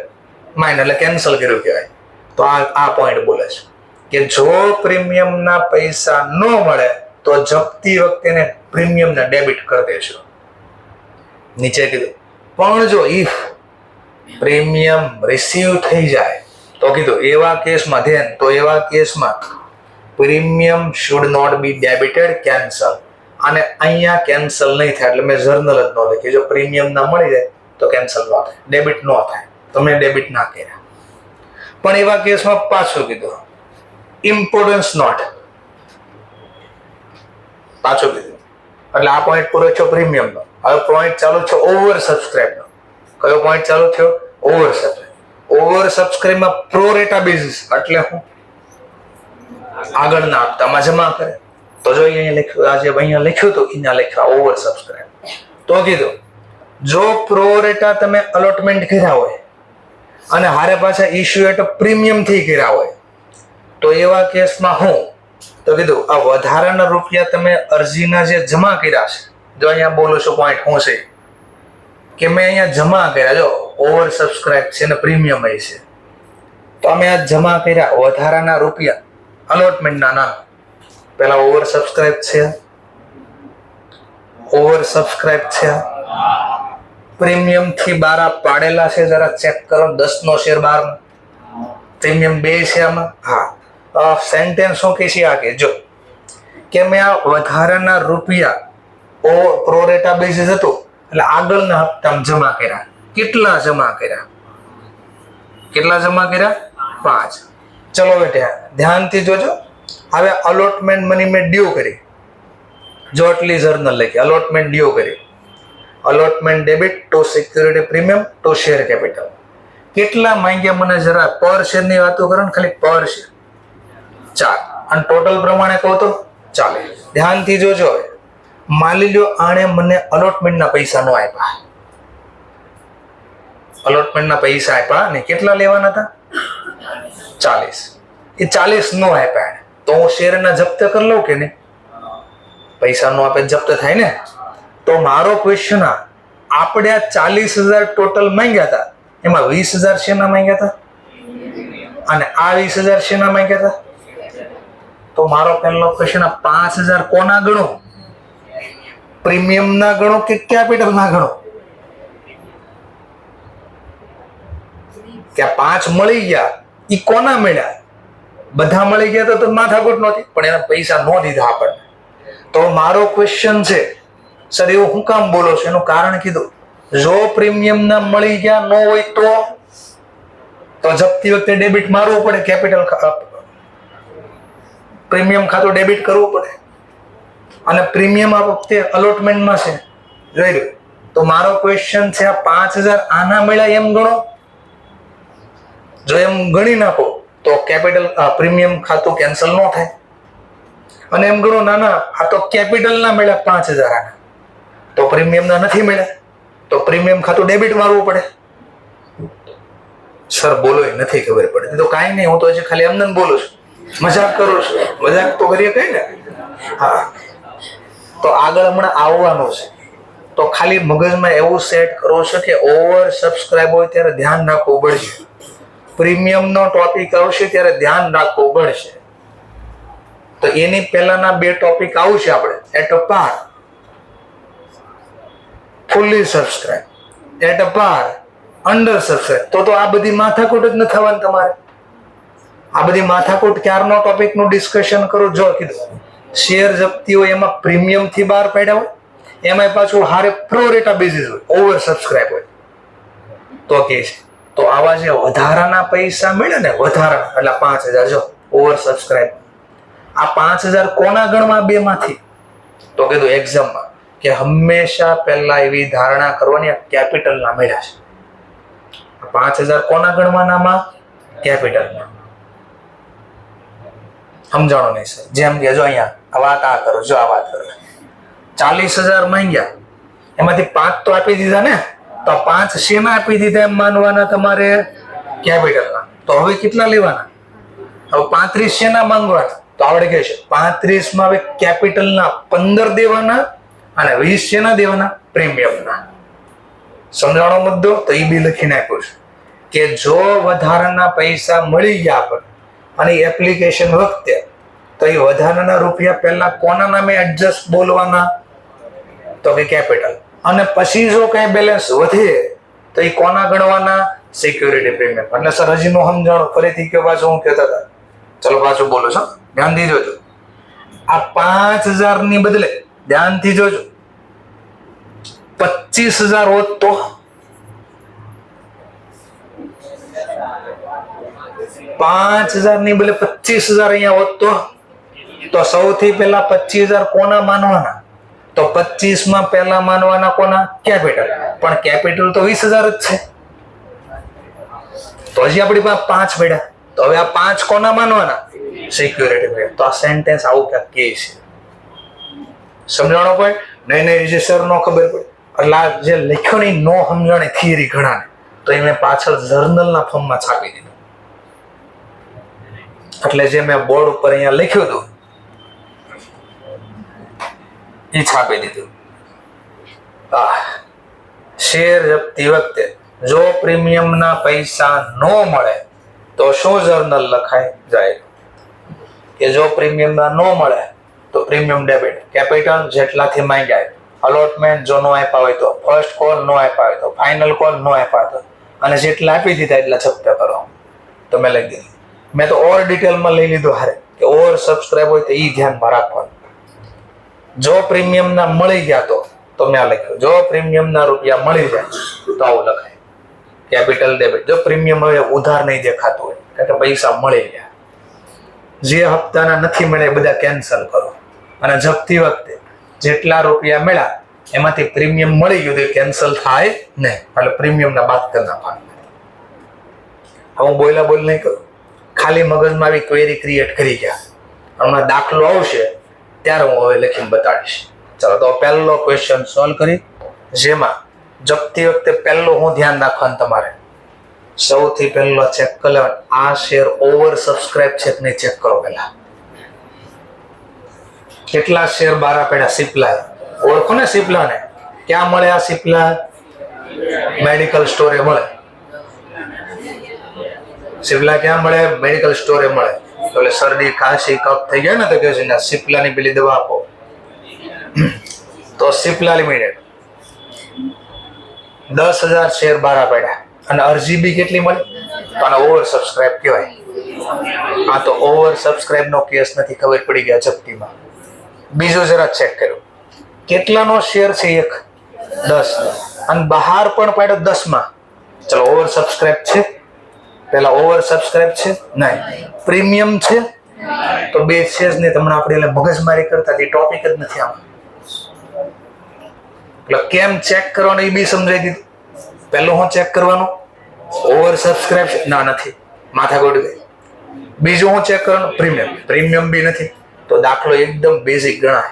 માઇન, એટલે કેન્સલ કર્યું કહેવાય. તો આ પોઈન્ટ બોલે છે કે જો પ્રીમિયમના પૈસા ન મળે તો જપ્તી વખતે પ્રીમિયમને ડેબિટ કરી દેશો. નીચે કીધું પણ જો ઇફ પ્રીમિયમ રિસીવ થઈ જાય તો કીધું એવા કેસમાં ધ્યાન, તો એવા કેસમાં premium should not be debited cancel. અને અહીંયા કેન્સલ નહીં થાય એટલે મેં જર્નલ જ ન લખી. જો પ્રીમિયમ ના મળી જાય તો કેન્સલ ન થાય, ડેબિટ ન થાય, તો મેં ડેબિટ ના કર્યા. પણ એવા કેસમાં પાછું કીધું ઇમ્પોર્ટન્સ નોટ, પાછું કીધું. એટલે આ પોઈન્ટ પૂરો થયો પ્રીમિયમનો. હવે પોઈન્ટ ચાલુ છે ઓવર સબસ્ક્રાઇબનો. કયો પોઈન્ટ ચાલુ થયો? Over subscribe. ઓવર સબસ્ક્રાઇબમાં પ્રો રેટા બેઝિસ એટલે હું આગળના હપ્તામાં જમા કરે. તો જો અહીંયા લખ્યું, આજે અહીંયા લખ્યું તો અહીંયા લખ્યું ઓવર સબસ્ક્રાઇબ. તો કીધું જો પ્રો રેટા તમે અલોટમેન્ટ કર્યા હોય અને હારે પાછા ઇશ્યુ એટ પ્રીમિયમ થી કર્યા હોય તો એવા કેસમાં હું, તો કીધું આ વધારાના રૂપિયા તમે અરજીના જે જમા કર્યા છે, જો અહીંયા બોલું છું પોઈન્ટ શું છે કે મેં અહીંયા જમા કર્યા, જો ઓવર સબસ્ક્રાઇબ છે ને પ્રીમિયમ છે, તો અમે આ જમા કર્યા વધારાના રૂપિયા અલોટમેન્ટના નામ. પેલા ઓવર સબસ્ક્રાઇબ છે, ઓવર સબસ્ક્રાઇબ છે, પ્રીમિયમ થી 12 પાડેલા છે, જરા ચેક કરો. 10 નો શેર 12 પ્રીમિયમ 2 છે આમાં. હા, સેન્ટેન્સ શું કે છે આ કે જો કે મેં આ વધારાના રૂપિયા પ્રોરેટા બેઝિસ હતું એટલે આગળના હપ્તામાં જમા કર્યા. કેટલા જમા કર્યા? 5. ચલો બેટા ધ્યાનથી જોજો. હવે અલોટમેન્ટ મની મેં ડ્યુ કરી, જો આટલી જર્નલ લખી અલોટમેન્ટ ડ્યુ કરી. Allotment debit to security premium two share capital. કેટલા માંગ્યા મને જરા પર શેર ની વાતો કરો ને, ખાલી પર શેર 4 અને ટોટલ પ્રમાણે કહો તો 40. ધ્યાનથી જોજો. માની લ્યો આણે મને અલોટમેન્ટના પૈસા નો આપ્યા, અલોટમેન્ટના પૈસા આપ્યા ને કેટલા લેવાના હતા? 40. એ 40 નો આપ્યા તો હું શેરના જપ્ત કરી લઉં કે નહીં? પૈસાનો આપે જપ્ત થાય ને. તો મારો ક્વેશ્ચન આપણે આ 40,000 ટોટલ માંગ્યા હતા, એમાં 20,000 શેના માંગ્યા હતા અને આ 20,000 શેના માંગ્યા હતા? તો મારો પહેલો ક્વેશ્ચન 5,000 કોના ગણો? પ્રીમિયમ ના ગણો કે કેપિટલ ના ગણો? કે 5 મળી ગયા ઈ કોના મળ્યા? બધા મળી ગયા તો માથાકૂટ નહોતી, પણ એના પૈસા ન દીધા આપણને. તો મારો ક્વેશ્ચન છે, સર એવું હું કામ બોલો છો? એનું કારણ કીધું. જો પ્રીમિયમ ના મળી ગયા ન હોય તો જપ્તી વખતે ડેબિટ મારવું પડે, કેપિટલ પ્રીમિયમ ખાતું ડેબિટ કરવું પડે. અને પ્રીમિયમ આ વખતે અલોટમેન્ટમાં છે, જોઈ લો. તો મારો ક્વેશ્ચન છે, આ 5,000 આના મળ્યા એમ ગણો. જો એમ ગણી નાખો તો કેપિટલ પ્રીમિયમ ખાતું કેન્સલ ન થાય. અને એમ ગણો ના આ તો કેપિટલ ના મળ્યા 5,000 આના, તો પ્રીમિયમ ના નથી મળ્યા, તો પ્રીમિયમ ખાતું ડેબિટ મારવું પડે. સર બોલો એ નથી ખબર પડતી. તો કાંઈ નહીં, હું તો હજી ખાલી એમને બોલું છું, મજાક કરું છું. મજાક તો કરીએ કઈ ને. હા, તો આગળ હમણાં આવવાનું છે. તો ખાલી મગજમાં એવું સેટ કરો છો કે ઓવર સબસ્ક્રાઇબ હોય ત્યારે ધ્યાન રાખવું પડશે. પ્રીમિયમ નો ટોપિક આવશે ત્યારે ધ્યાન રાખવું પડશે. તો એની પહેલાના 2 ટોપિક આવશે આપણે, એટ અ પાર, ફુલ્લી સબસ્ક્રાઇબ, એટ અ પાર, અંડર સબસ્ક્રાઇબ. તો આ બધી માથાકૂટ જ ન થવાની તમારે. આ બધી માથાકૂટ ક્યારનો ટોપિક નું ડિસ્કશન કરો. જો કીધું શેર જપ્તી હોય એમાં પ્રીમિયમ થી બહાર પડ્યા હોય, એમાં પાછું હારે પ્રો રેટા બેઝિસ હોય, ઓવર સબસ્ક્રાઇબ હોય. તો કે છે તો આવા જે વધારાના પૈસા મળે ને, વધારાના એટલે 5,000, જો ઓવર સબસ્ક્રાઇબ, આ 5,000 કોના ગણવા? 2 માંથી. તો કીધું એક્ઝામમાં કે હંમેશા પહેલા એવી ધારણા કરવાની કેપિટલ ના મળ્યા છે. 5,000 કોના ગણવાનામાં? કેપિટલમાં. સમજાણો નહીં સર? જેમ કે જો અહીંયા આ વાત આ કરો, જો આ વાત કરો, 40,000 માંગ્યા, એમાંથી 5 તો આપી દીધા ને, તો 5 શેના આપી દીધા એમ માનવાના તમારે? કેપિટલના. તો હવે કેટલા લેવાના? હવે 35 શેના માંગવાના? તો આવડે કે છે 35 માં હવે કેપિટલના 15 દેવાના અને 20 શેના દેવાના? પ્રીમિયમના. સમજાણો મુદ્દો? તો એ બી લખી નાખ્યું છે કે જો વધારાના પૈસા મળી ગયા આપણને અને એપ્લિકેશન વખતે, તો એ વધારાના રૂપિયા પહેલા કોના નામે એડજસ્ટ બોલવાના? તો કે કેપિટલ. અને પછી જો કઈ બેલેન્સ વધે તો એ કોના ગણવાના? Security premium. એટલે સર હજી નો સમજાણો, ફરીથી કે પાછું હું કહેતા હતા. ચલો પાછું બોલો છો, ધ્યાનથી જોજો. આ 5,000 ની બદલે ધ્યાનથી જોજો 25,000 હોત તો? $5,000 ની બદલે 25,000 અહીંયા હોત તો સૌથી પહેલા 25,000 કોના માનવાના? તો 25 માં પહેલા માનવાના કોના? કેપિટલ. પણ કેપિટલ તો 20,000 જ છે. તો હજી આપણી પાસે 5 પડ્યા. તો હવે આ 5 કોના માનવાના? સિક્યુરિટી. તો આ સેન્ટેન્સ આવું ક્યાંક કહે છે. સમજાણો કોઈ? નહીં જે સર નો ખબર પડે એટલે આ જે લખ્યો ની નો સમજણે થિયરી ઘણાને, તો એ મેં પાછળ જર્નલના ફોર્મમાં છાપી દીધું. એટલે જે મેં બોર્ડ ઉપર અહીંયા લખ્યું હતું એ છાપી દીધું. શેર જપ્તી વખતે જો પ્રીમિયમના પૈસા ન મળે તો શું જર્નલ લખાય જાય? કે જો પ્રીમિયમના ન મળે તો પ્રીમિયમ ડેબિટ, કેપિટલ જેટલાથી માંગ્યા, અલોટમેન્ટ જો નો આપ્યા હોય તો, ફર્સ્ટ કોલ નો આપ્યા હોય તો, ફાઇનલ કોલ નો આપ્યા તો, અને જેટલા આપી દીધા એટલા જપ્ત કરો. તો મેં લખી દીધું. મેં તો ઓવર ડિટેલમાં લઈ લીધું હારે કે ઓવર સબસ્ક્રાઇબ હોય તો એ ધ્યાનમાં રાખવાનું. જો પ્રીમિયમ ના મળી ગયા તો મેં લખ્યું જો પ્રીમિયમ ના રૂપિયા મળી જાય તો આવું લખાય, કેપિટલ ડેબિટ. જો પ્રીમિયમ હવે ઉધાર નહીં દેખાતું હોય કારણ કે પૈસા મળી ગયા, જે હપ્તાના નથી મળ્યા એ બધા કેન્સલ કરો. અને જપ્તી વખતે જેટલા રૂપિયા મળ્યા એમાંથી પ્રીમિયમ મળી ગયું તો કેન્સલ થાય નહીં, એટલે પ્રીમિયમના બાદ કરી નાખવાનું. હું બોલ નહીં કરું, ખાલી મગજમાં આવી ક્વેરી ક્રિએટ કરી ગયા. હમણાં દાખલો આવશે ત્યારે હું હવે લખીને બતાડીશ. ચાલો તો પહેલો ક્વેશ્ચન સોલ્વ કરી, જેમાં જપ્તી વખતે પહેલું હું ધ્યાન રાખવાનું તમારે, સૌથી પહેલો ચેક કરો આ શેર ઓવર સબસ્ક્રાઇબ છે કે નહીં ચેક કરો પહેલા. કેટલા શેર બારા પડ્યા સિપ્લા? ઓળખો ને સિપ્લાને? ક્યાં મળે આ સિપ્લા? મેડિકલ સ્ટોરે મળે. સિપ્લા ક્યાં મળે? મેડિકલ સ્ટોરે મળે. એટલે શરદી ખાંસી કફ થઈ ગયા ને તો કહે છે સિપ્લાની પેલી દવા આપો. તો સિપ્લા લિમિટેડ 10,000 શેર બારા પડ્યા અને અરજી બી કેટલી મળી? અને ઓવર સબસ્ક્રાઇબ કહેવાય. આ તો ઓવર સબસ્ક્રાઇબ નો કેસ નથી, ખબર પડી ગયા ઝપટીમાં. બીજું જરા ચેક કર્યો, કેટલાનો શેર છે? 10 અને બહાર પણ પાડ્યો 10 માં. ચલો ઓવર સબસ્ક્રાઇબ છે, પેલા ઓવર સબસ્ક્રાઇબ છે નહીં, પ્રીમિયમ છે તો બે છે જ નહીં. તમને આપણે એટલે મગજમારી કરતા ટોપિક જ નથી આમાં. એટલે કેમ ચેક કરવાનું એ બી સમજાઈ દીધું. પહેલું હું ચેક કરવાનું ઓવર સબસ્ક્રાઇબ ના નથી, માથા ગોડી ગઈ. બીજું હું ચેક કરવાનું પ્રીમિયમ બી નથી. તો દાખલો એકદમ બેઝિક ગણાય.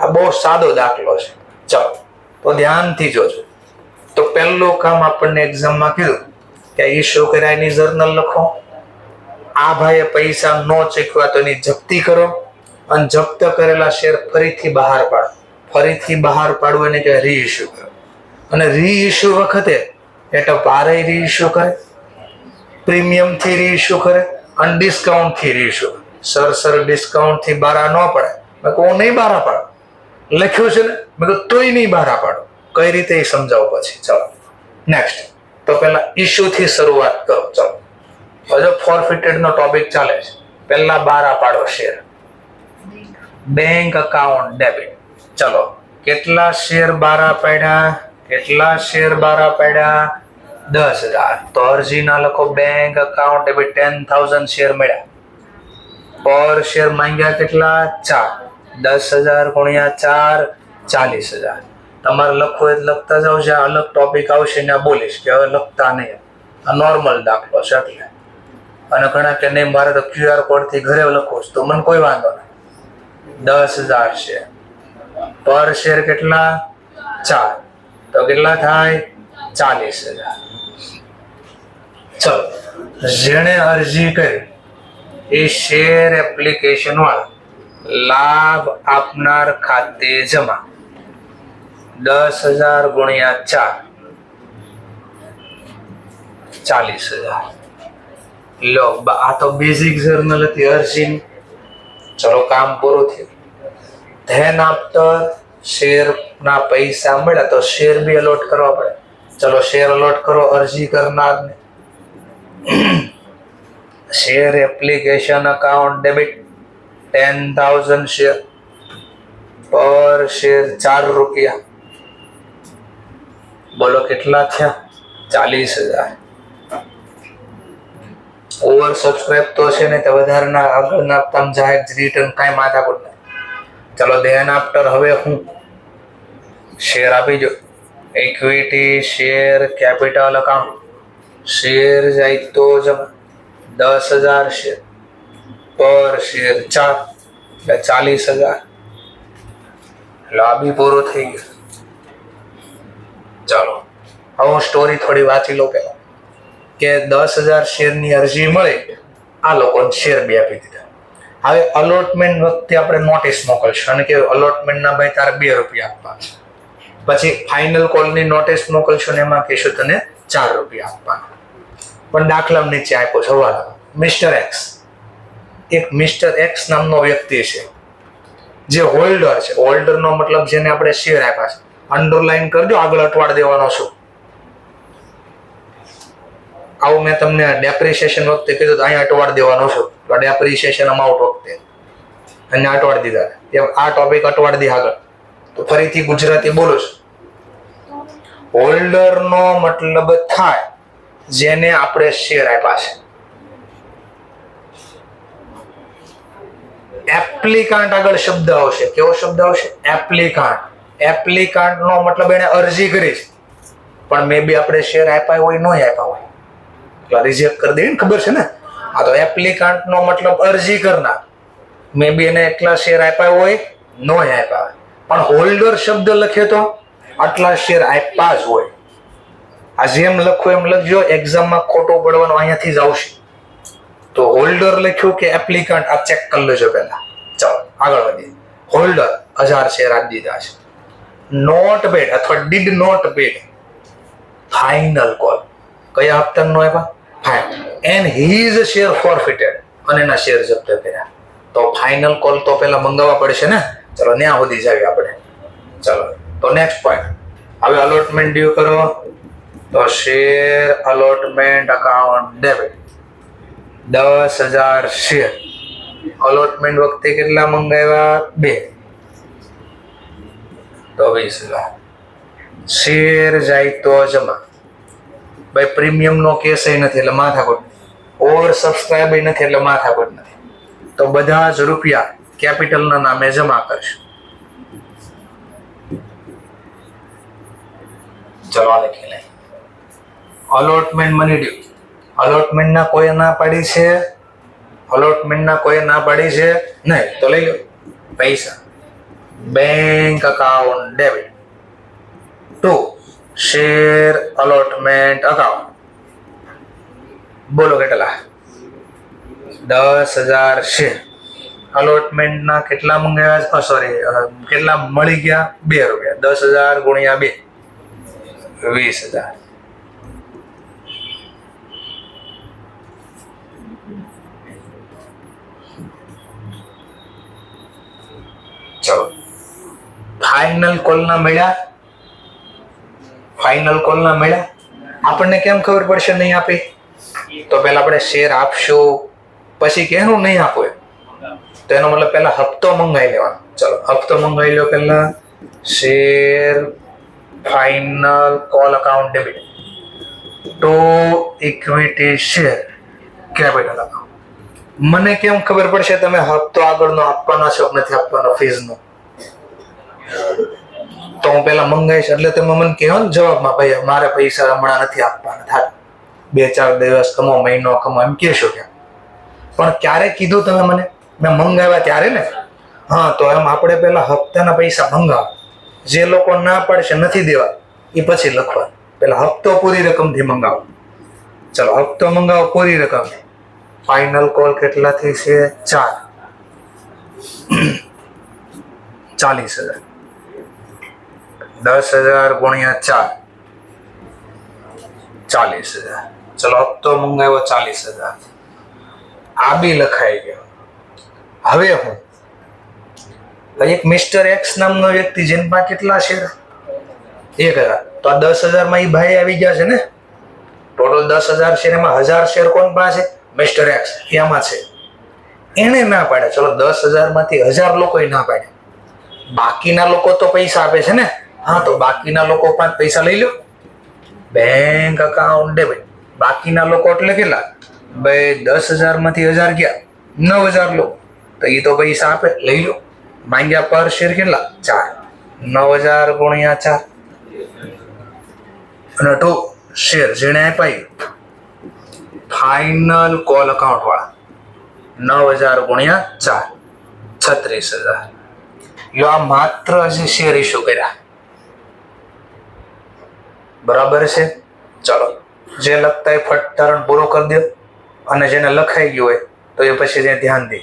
આ બહુ સાદો દાખલો છે. ચલો તો ધ્યાનથી જોજો. તો પહેલું કામ આપણને એક્ઝામમાં કીધું કે ઇશ્યુ કર્યા એની જર્નલ લખો. આ ભાઈએ પૈસા ન ચૂકવ્યા તો એની જપ્તી કરો અને જપ્ત કરેલા શેર ફરીથી બહાર પાડો. ફરીથી બહાર પાડવું એને કહેવાય રીઇશ્યુ કરો. અને રીઇશ્યુ વખતે એટલે ભારે રીઇશ્યુ કરે, પ્રીમિયમ થી રીઇશ્યુ કરે અને ડિસ્કાઉન્ટ થી રીઇશ્યુ. સર ડિસ્કાઉન્ટ થી બારા ન પડે. મેં કહું નહીં બારા પાડો, લખ્યું છે ને, મેં કહું તોય નહીં બારા પાડો. કઈ રીતે એ સમજાવું પછી. ચાલો નેક્સ્ટ. તો પેલા ઇશ્યુ થી શરૂઆત કરો. ચાલો હજુ ફોરફિટેડ નો ટોપિક ચાલે છે. પહેલા બારા પાડો શેર. Bank account debit. ચલો કેટલા શેર બારા પાડ્યા? કેટલા શેર બારા પાડ્યા? 10,000. તો અરજી ના લખો બેંક અકાઉન્ટ ડેબિટ 10,000 શેર મળ્યા. પર શેર માંગ્યા કેટલા? 4. 10,000 ગુણ્યા 4 40,000. તમારે લખવું એ લખતા જાવ. જ્યાં અલગ ટોપિક આવશે ત્યાં બોલીશ કે હવે લખતા નહીં. આ નોર્મલ દાખલો છે એટલે. અને ઘણા કે નહીં મારે તો QR કોડ થી ઘરે લખવું છે તો મને કોઈ વાંધો નહીં. 10,000 શેર. પર શેર કેટલા? 4. તો કેટલા થાય? 40,000. ચલો જેણે અરજી કરી એ શેર એપ્લિકેશન વાળા લાભ આપનાર ખાતે જમા. 10,000 ગુણ્યા 4 40,000. લો આ તો બેઝિક જર્નલ હતી અરજીની. ચલો કામ પૂરું થયું. ધેન આફ્ટર શેર ના પૈસા મળ્યા તો શેર બી અલોટ કરવા પડે. ચલો શેર અલોટ કરો અરજી કરનારને. Share application account debit 10,000 share. પર શેર 4 રૂપિયા. બોલો કેટલા થયા? 40,000. ઓવર સબસ્ક્રાઇબ તો છે ને તે વધારેના આગળના આપતા જાય રિટર્ન કાંઈ માથાકૂટ નહીં. ચલો ધેન આફ્ટર હવે હું શેર આપી જો. Equity share capital account. Share જાય તો જમા 10,000 શેર. પર શેર 4 એટલે 40,000. એટલે આ બી પૂરું થઈ ગયું. ચાલો હવે સ્ટોરી થોડી વાંચી લો પેલા કે 10,000 શેરની અરજી મળી. આ લોકોને શેર બી આપી દીધા. હવે અલોટમેન્ટ વખતે આપણે નોટિસ મોકલશું અને કે અલોટમેન્ટ ના ભાઈ તારે 2 રૂપિયા આપવા. પછી ફાઇનલ કોલની નોટિસ મોકલશું ને એમાં કહીશું તને 4 રૂપિયા આપવાના. પણ દાખલા નીચે આપ્યો છે હવાલા. મિસ્ટર એક્સ, એક મિસ્ટર એક્સ નામનો વ્યક્તિ છે જે હોલ્ડર છે. હોલ્ડર નો મતલબ જેને આપણે શેર આપ્યા છે. અંડરલાઈન કરજો, આગળ અટવાડ દેવાનો છું. આવું મેં તમને ડેપ્રિસિએશન વખતે કીધું તો અહીંયા અટવાડ દેવાનો છું. ડેપ્રિસિએશન અમાઉન્ટ વખતે અહીંયા અટવાડ દીધા. એમ આ ટોપિક અટવાડ દી આગળ. તો ફરીથી ગુજરાતી બોલું છું. હોલ્ડર નો મતલબ થાય જેને આપણે શેર આપ્યા છે. એપ્લિકાન્ટ આગળ શબ્દ આવશે. કેવો શબ્દ આવશે? એપ્લિકાન્ટ. એપ્લિકાન્ટ નો મતલબ એને અરજી કરી છે પણ મે બી આપણે શેર આપ્યા હોય ન આપ્યા હોય એટલે રિજેક્ટ કરી દે. ખબર છે ને? આ તો એપ્લિકાન્ટ નો મતલબ અરજી કરનાર. મે બી એને એટલા શેર આપ્યા હોય ન આપ્યા હોય. પણ હોલ્ડર શબ્દ લખે તો આટલા શેર આપ્યા જ હોય. આ જેમ લખો એમ લખજો. એક્ઝામમાં ખોટું પડવાનું અહીંયાથી જ આવશે. તો હોલ્ડર લખ્યું કે એપ્લિકાન્ટ આ ચેક કરી લેજો પહેલા. ચાલો આગળ વધીએ. હોલ્ડર 1000 શેર આપી દીધા છે. નોટ પેડ અથવા did not paid, final call. કયા હપ્તાનો આપ્યા? Fine. And his share forfeited, અને એના શેર જપ્ત કર્યા. તો ફાઇનલ કોલ તો પેલા મંગાવવા પડશે ને. ચલો ત્યાં સુધી જાવી આપણે. ચલો તો નેક્સ્ટ પોઈન્ટ. હવે અલોટમેન્ટ ડ્યુ કરો. તો share allotment account debit 10,000 share. Allotment વખતે કેટલા મંગાવ્યા? 2. તો 20,000 શેર જાય તો જમા. ભાઈ પ્રીમિયમ નો કેસ નથી એટલે માથાકૂટ, ઓવર સબસ્ક્રાઇબ નથી એટલે માથાકૂટ નથી. તો બધા જ રૂપિયા કેપિટલના નામે જમા કરશું. ચલો લખી લઈએ. Allotment money due. અલોટમેન્ટ ના કોઈ ના પાડી છે? અલોટમેન્ટ ના કોઈ ના પાડી છે નહીં. તો લઈ લો પૈસા. Bank account debit to share allotment account. બોલો કેટલા? 10,000 શેર. અલોટમેન્ટ ના કેટલા મંગાવ્યા? સોરી, કેટલા મળી ગયા? 2 રૂપિયા. 10,000 ગુણ્યા 2 20,000. ચલો ફાઇનલ કોલ ના મળ્યા. ફાઇનલ કોલ ના મળ્યા. આપણને કેમ ખબર પડશે નહીં આપી? તો પેલા આપણે શેર આપશું, પછી કેનું નહીં આપો. તો એનો મતલબ પેલા હપ્તો મંગાવી લેવાનો. ચલો હપ્તો મંગાવી લો. પેલા share final call account debit two equity share capital account. મને કેમ ખબર પડશે તમે હપ્તો આગળનો આપવાનો છે કે નથી આપવાનો ફીઝનો? તો હું પેલા મંગાવીશ એટલે તમે મને કહો ને જવાબમાં, ભાઈ મારે પૈસા હમણાં નથી આપવાના, થાય 2-4 દિવસ કમો, મહિનો કમો, એમ કહેશો કે. પણ ક્યારે કીધું તમે મને? મેં મંગાવ્યા ત્યારે ને. હા, તો એમ આપણે પેલા હપ્તાના પૈસા મંગાવો. જે લોકો ના પાડશે નથી દેવા એ પછી લખવા. પેલા હપ્તો પૂરી રકમથી મંગાવો. ચલો હપ્તો મંગાવો પૂરી રકમ. ફાઇનલ કોલ કેટલાથી છે? 40,000. 10,000 ગુણ્યા 4 40,000. ચલો હપ્તો મંગાવ્યો 40,000. આ બી લખાઈ ગયો. હવે હું એક મિસ્ટર એક્સ નામનો વ્યક્તિ જેની પાસે કેટલા શેર? 1,000. તો આ 10,000 માં એ ભાઈ આવી ગયા છે ને. ટોટલ 10,000 શેર, એમાં 1,000 શેર કોણ પાસે? Mister x. એમાં છે. એને ના પાડે. ચલો 10,000 માંથી 1,000 લોકો ના પાડે. બાકીના લોકો તો પૈસા આપે છે ને. હા, તો બાકીના લોકો પાસે પૈસા લઈ લો. Bank account debit. બાકીના લોકો એટલે કેટલા? ભાઈ 10,000 માંથી 1,000 ગયા, 9,000 લો. તો એ તો પૈસા આપે, લઈ લો. માંગ્યા પર શેર કેટલા? 4. 9,000 ગુણ્યા 4 અને ટુ શેર જેને આપ્યા ફાઇનલ કોલ અકાઉન્ટ વાળા 9,000 ગુણ્યા 4 36,000. આ માત્ર હજી શેર ઇસ્યુ કર્યા. બરાબર છે. ચલો જે લખતા હોય ફટારણ પૂરો કરી દો, અને જેને લખાઈ ગયું હોય તો એ પછી જે ધ્યાન દે.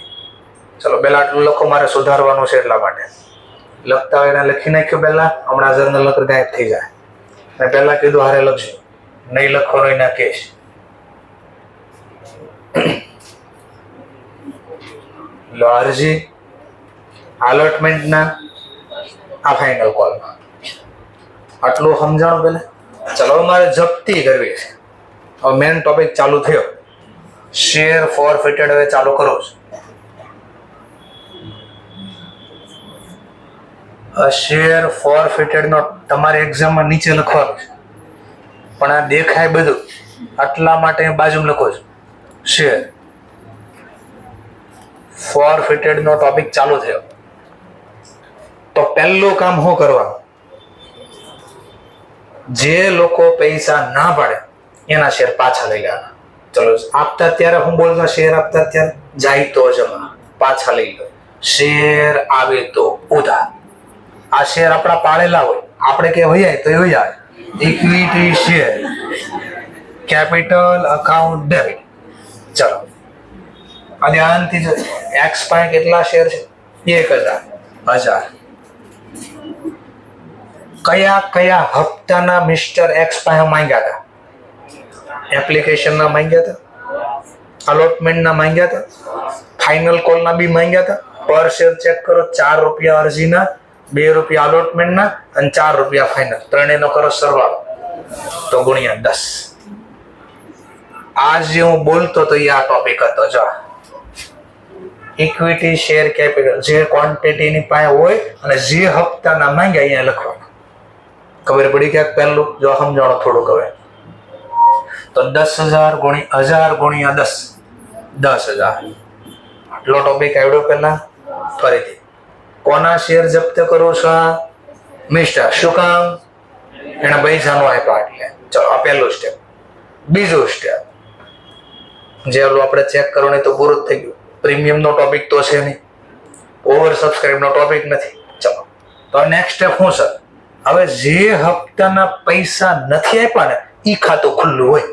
ચલો પેલા આટલું લખો, મારે સુધારવાનું છે એટલા માટે. લખતા હોય એને લખી નાખ્યું પહેલા, હમણાં જર્નલ નકર ગાયબ થઈ જાય. મેં પહેલા કીધું હારે લખજો, નહીં લખવાનું એના કેસ. લો અરજી અલોટમેન્ટના આ ફાઇનલ કોલમાં આટલું સમજાણું પેલા. ચલો મારે જપ્તી કરવી છે. હવે મેન ટોપિક ચાલુ થયો. શેર ફોરફિટેડ હવે ચાલુ કરો છું. શેર ફોરફિટેડ નો તમારી એક્ઝામમાં નીચે લખવાનું છે, પણ આ દેખાય બધું આટલા માટે બાજુમાં લખો છો. શેર ફોરફિટેડ નો ટોપિક ચાલુ થયો તો પહેલું કામ શું કરવાનું? જે લોકો પૈસા ના પાડે એના શેર પાછા લઈ લેવાના. ચલો આપતા ત્યારે હું બોલતો, શેર આપતા ત્યારે જાય તો જમા, પાછા લઈ લો. શેર આવે તો ઉધાર. આ શેર આપણા પાડેલા હોય, આપણે કે હોય તો એ હોય. Equity share capital account debit. ચલો અને આનથી જો એક્સ પાસે કેટલા શેર છે? 1,000. 1000. કયા કયા હપ્તાના મિસ્ટર એક્સ પાસે માંગ્યા હતા? એપ્લિકેશનના માંગ્યા હતા, અલોટમેન્ટના માંગ્યા હતા, ફાઇનલ કોલના બી માંગ્યા હતા. પર શેર ચેક કરો, 4 રૂપિયા અરજીના, 2 રૂપિયા અલોટમેન્ટના અને 4 રૂપિયા ફાઇનલ. ત્રણેયનો કરો સરવાળો તો ગુણ્યા 10. આજ જે હું બોલતો તો એ આ ટોપિક હતો. જો ઇક્વિટી શેર કેપિટલ જે ક્વોન્ટિટીની પાસે હોય અને જે હપ્તાના માંગ્યા અહીંયા લખવાનું. ખબર પડી ક્યાંક પહેલું જો સમજાણો થોડુંક હવે તો 10,000 ગુણ્યા 10 10,000. આટલો ટોપિક આવડ્યો પહેલા. ફરીથી કોના શેર જપ્ત કરો છો? મિસ્ટર. શું કામ? એને પૈસા નો આપ્યા એટલે. ચલો આ પહેલું સ્ટેપ. બીજું સ્ટેપ જે આપણે ચેક કરવાનું તો પૂરું જ થઈ ગયું. પ્રીમિયમ નો ટોપિક તો છે નહીં, ઓવર સબસ્ક્રાઇબ નો ટોપિક નથી. ચલો તો નેક્સ્ટ સ્ટેપ શું છે? હવે જે હપ્તાના પૈસા નથી આપ્યા ને ઈ ખાતું ખુલ્લું હોય.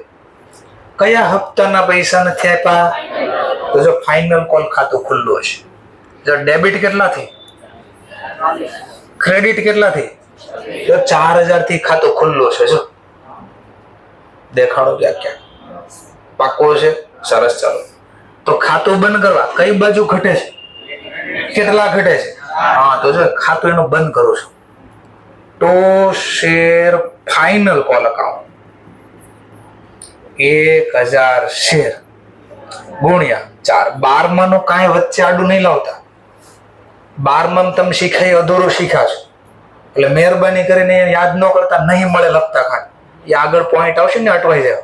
કયા હપ્તાના પૈસા નથી આપ્યા? તો જો ફાઇનલ કોલ ખાતું ખુલ્લું હશે. જો ડેબિટ કેટલાથી, ક્રેડિટ કેટલાથી? જો 4,000 થી ખાતું ખુલ્લું છે. જો દેખાડો ક્યાં ક્યાં પાકો છે. સરસ. ચાલો તો ખાતું બંધ કરવા કઈ બાજુ ઘટે છે? કેટલા ઘટે છે? હા તો જો ખાતું એનું બંધ કરું છું. તો share final call account 1,000 share ગુણ્યા 4. 12 નો કાંઈ વચ્ચે આડું નહીં લાવતા. 12 તમે શીખાય અધૂરું શીખાશો એટલે મહેરબાની કરીને યાદ ન કરતા, નહીં મળે લખતા ખાલી. એ આગળ પોઈન્ટ આવશે ને અટવાઈ જાય.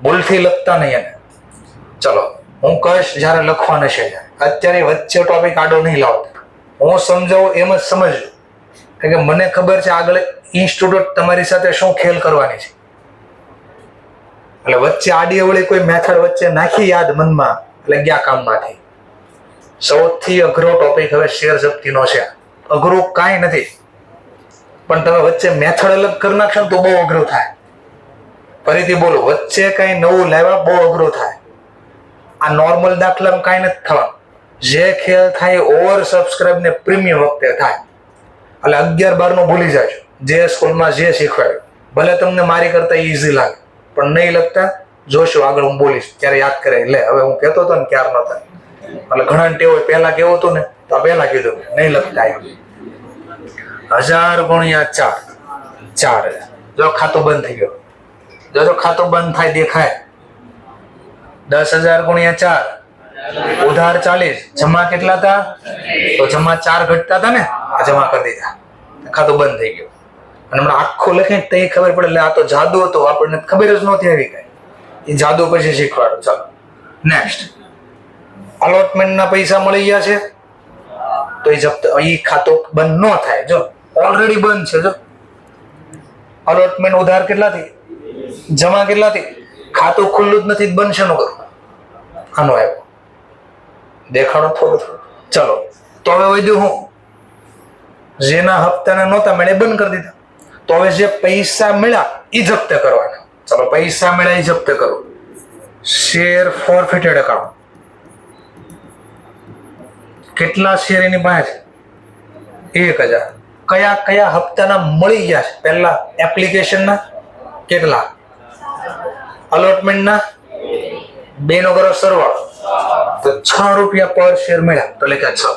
ભૂલથી લખતા નહીં એને. ચલો હું કહીશ જ્યારે લખવાનું છે. અત્યારે વચ્ચે ટોપિક આડો નહીં લાવતા. હું સમજાવું એમ જ સમજજો. કારણ કે મને ખબર છે આગળ ઇન્સ્ટિટ્યૂટ તમારી સાથે શું ખેલ કરવાની છે. એટલે વચ્ચે આડી અવળી કોઈ મેથડ વચ્ચે નાખી યાદ મનમાં એટલે ગયા કામમાંથી. સૌથી અઘરો ટોપિક હવે શેર જપ્તીનો છે. અઘરું કાંઈ નથી, પણ તમે વચ્ચે મેથડ અલગ કરી નાખશો ને તો બહુ અઘરું થાય. ફરીથી બોલો, વચ્ચે કઈ નવું લાવ્યા બહુ અઘરું થાય. આ નોર્મલ દાખલામાં કાંઈ નથી થવાનું. જે ખેલ થાય ઓવર સબસ્ક્રાઇબ ને પ્રીમિયમ વખતે થાય. એટલે 11-12 નું ભૂલી જાય. જે સ્કૂલમાં જે શીખવાડ્યું ભલે તમને મારી કરતા ઈઝી લાગે, પણ નહીં લખતા જોશો આગળ હું બોલીશ ત્યારે યાદ કરે. લે હવે હું કહેતો હતો ને ક્યાર નતા. એટલે ઘણા ટેવ હોય પહેલા કેવું હતું ને તો પહેલા કીધું નહીં લખતા. 1,000 ગુણ્યા 4 જો ખાતું બંધ થઈ ગયો. જો ખાતું બંધ થાય દેખાય. 10,000 ગુણ્યા 4 ઉધાર 40. જમા કેટલા હતા? તો જમા 4 ઘટતા હતા ને, આ જમા કરી દીધા. ખાતું બંધ થઈ ગયું. અને હમણાં આખું લખે તો એ ખબર પડે આ તો જાદુ હતો, આપણને ખબર જ નહોતી આવી કઈ. એ જાદુ પછી શીખવાડો. ચાલો નેક્સ્ટ. અલોટમેન્ટના પૈસા મળી ગયા છે તો એ જપ્ત એ ખાતું બંધ ન થાય. જો ઓલરેડી બંધ છે. જો અલોટમેન્ટ ઉધાર કેટલાથી, જમા કેટલાથી, ખાતું ખુલ્લું જ નથી, બનશે નું કરું. આનો આવ્યો દેખાડો થોડું. ચલો તો હવે વધ્યું હું જેના હપ્તાને નહોતા મળે બંધ કરી દીધા. તો હવે જે પૈસા મળ્યા એ જપ્ત કરવાના. ચલો પૈસા મળ્યા એ જપ્ત કરો. શેર ફોરફિટેડ અકાઉન્ટ કેટલા શેર એની પાસે છે? 1,000. કયા કયા હપ્તાના મળી ગયા છે? પહેલા એપ્લિકેશનના કેટલા, અલોટમેન્ટના 2 નો કરો સરવાળો તો 6 રૂપિયા પર શેર મળ્યા. તો લખ્યા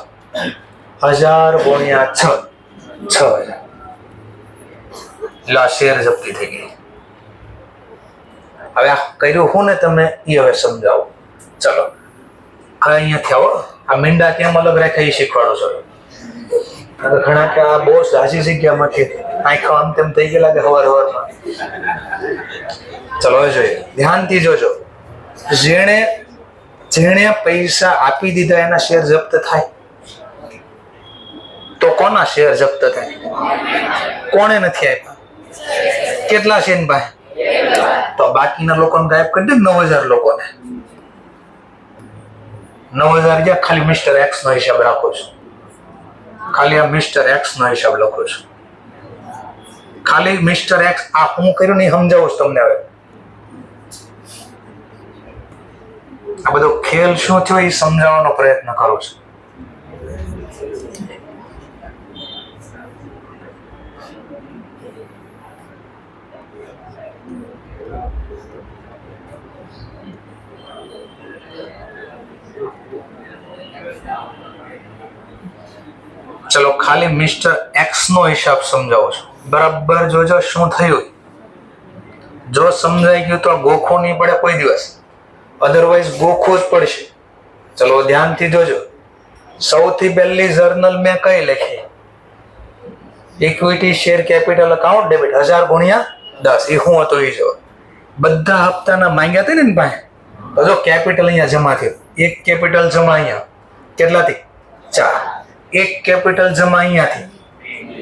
6,000 ગુણ્યા 6,000. એટલે શેર જપ્તી થઈ ગઈ. હવે આ કર્યું હું ને તમને એ હવે સમજાવો. ચલો હવે અહીંયાથી આવો. આ મીંડા કેમ અલગ રાખ્યા એ શીખવાડો છો. ઘણા કે આ બહુ સાચી જગ્યામાંથી આંખો આમ તેમ થઈ ગયેલા કે હવારમાં. ચલો હવે જોઈએ, ધ્યાનથી જોજો. જેણે પૈસા આપી દીધા એના શેર જપ્ત થાય. તો કોના શેર જપ્ત થાય? કોણે નથી આપ્યા? કેટલા છે ભાઈ? તો બાકીના લોકોને ગાયબ કરી દે. 9,000 લોકોને 9,000 ગયા. ખાલી મિસ્ટર એક્સ નો હિસાબ રાખો છો. ખાલી આ મિસ્ટર એક્સ નો હિસાબ લખો છો. ખાલી મિસ્ટર એક્સ. આ હું કર્યું નહીં સમજાવું છું તમને. હવે આ બધો ખેલ શું થયો એ સમજાવવાનો પ્રયત્ન કરું છું. ચલો ખાલી મિસ્ટર એક્સ નો હિસાબ સમજાવું છું, બરાબર જોજો શું થયું. જો સમજાઈ ગયું તો ગોખો નહીં પડે કોઈ દિવસ, અધરવાઇઝ ગોખો જ પડશે. ચલો ધ્યાનથી જોજો. સૌથી પહેલી જર્નલ મેં કઈ લખી? Equity share capital account debit 1000 ગુણ્યા 10. એ શું હતું એ જો. બધા હપ્તાના માંગ્યા હતા ને પાસે, તો જો કેપિટલ અહીંયા જમા થયું. એક કેપિટલ જમા અહીંયા કેટલાથી? 4. એક કેપિટલ જમા અહીંયાથી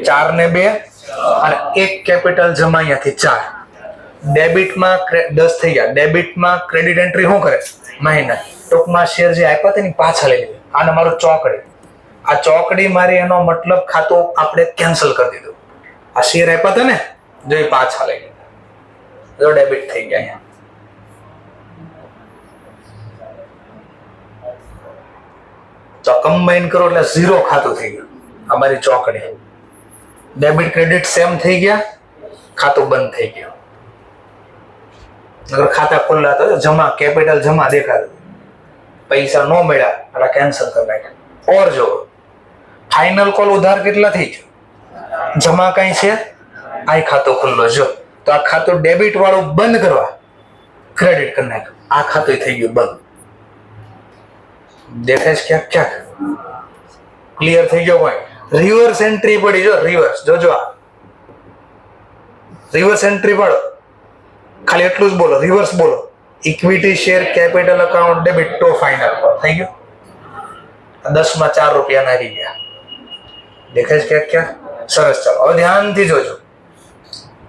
4 ને 2 અને એક કેપિટલ જમા અહીંયાથી 4. ડેબિટમાં 10 થઈ ગયા. ડેબિટમાં ક્રેડિટ એન્ટ્રી શું કરે? માઇનસ. ટૂંકમાં શેર જે આપ્યા હતા ને પાછા લઈ લીધા. આને મારો ચોકડી, આ ચોકડી મારી, એનો મતલબ ખાતું આપણે કેન્સલ કરી દીધું. આ શેર આપ્યા હતા ને જો એ પાછા લઈ લીધા, જો ડેબિટ થઈ ગયા. અહીંયા તો કમ્બાઈન કરો એટલે 0 ખાતું થઈ ગયું. અમારી ચોકડી ડેબિટ ક્રેડિટ સેમ થઈ ગયા, ખાતું બંધ થઈ ગયું. અગર ખાતા ખુલ્લા તો જમા કેપિટલ જમા દેખાતું, પૈસા ન મળ્યા એટલે કેન્સલ કરી નાખ્યા. ઓર જો ફાઇનલ કોલ ઉધાર કેટલા થઈ ગયો? જમા કઈ છે? આ ખાતું ખુલ્લો. જો તો આ ખાતું ડેબિટ વાળું બંધ કરવા ક્રેડિટ કરી નાખ્યું. આ ખાતું થઈ ગયું બંધ. દેખાય છે ક્યાંક ક્યાંક ક્લિયર થઈ ગયો હોય. રિવર્સ એન્ટ્રી પડી. જો રિવર્સ જોજો, આ રિવર્સ એન્ટ્રી પાડો. ખાલી એટલું જ બોલો, રિવર્સ બોલો. Equity share capital account debit two final થઈ ગયું. 10 માં 4 રૂપિયા ના રહી ગયા. દેખાય છે ક્યાંક ક્યાંક? સરસ. ચાલો હવે ધ્યાનથી જોજો.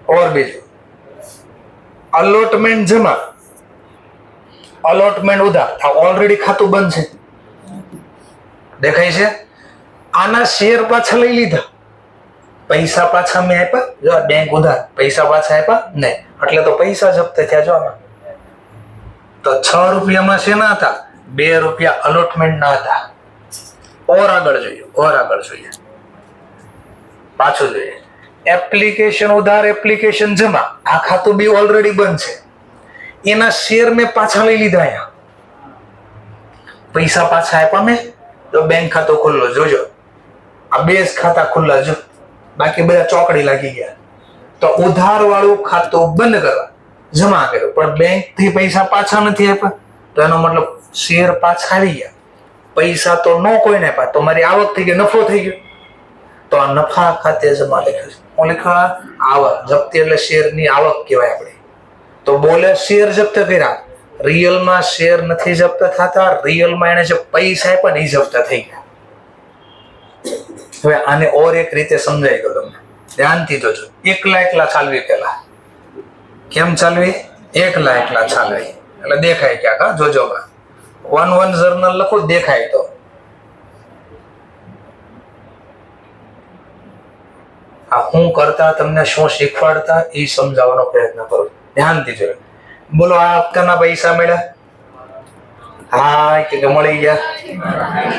ઓર બીજું અલોટમેન્ટ જમા, અલોટમેન્ટ ઉધાર. આ ઓલરેડી ખાતું બંધ છે. દેખાય છે? આના શેર પાછા લઈ લીધા, પૈસા પાછા મેં આપ્યા. જો બેંક ઉધાર, પૈસા પાછા આપ્યા નહીં, એટલે તો પૈસા જપ્ત થયા. જો આમાં તો 6 રૂપિયામાં શેના હતા? 2 રૂપિયા અલોટમેન્ટ ના હતા. ઓર આગળ જોઈએ, ઓર આગળ જોઈએ, પાછું જોઈએ. એપ્લિકેશન ઉધાર, એપ્લિકેશન જમા. આ ખાતું બી ઓલરેડી બંધ છે. એના શેર મેં પાછા લઈ લીધા. અહીંયા પૈસા પાછા આપ્યા મેં. જો બેંક ખાતું ખુલ્લો. જોજો આ 2 જ ખાતા ખુલ્લા. જો બાકી બધા ચોકડી લાગી ગયા. તો ઉધાર વાળું ખાતું બંધ કરવા જમા કર્યું, પણ બેંક થી પૈસા પાછા નથી આપ્યા. તો એનો મતલબ શેર પાછા આવી ગયા, પૈસા તો ન કોઈને આપ્યા. તો મારી આવક થઈ ગઈ, નફો થઈ ગયો. તો આ નફા ખાતે જમા લખ્યું છે. હું લખ્યું આવક. જપ્તી એટલે શેરની આવક કહેવાય આપણે. તો બોલે શેર જપ્ત કર્યા, રિયલમાં શેર નથી જપ્ત થતા. રિયલમાં એને જે પૈસા આપ્યા ને એ જપ્ત થઈ ગયા. હવે આને ઓર એક રીતે સમજાઈ ગયો તમને. ધ્યાનથી જોજો. એકલા ચાલવી. પેલા કેમ ચાલવી? એકલા ચાલવી એટલે દેખાય ક્યાંક. હા જોજો, 1 જર્નલ લખો દેખાય. તો આ હું કરતા, તમને શું શીખવાડતા એ સમજાવવાનો પ્રયત્ન કરું. ધ્યાનથી જોયો. બોલો આ હપ્તાના પૈસા મળ્યા? હા કે મળી ગયા.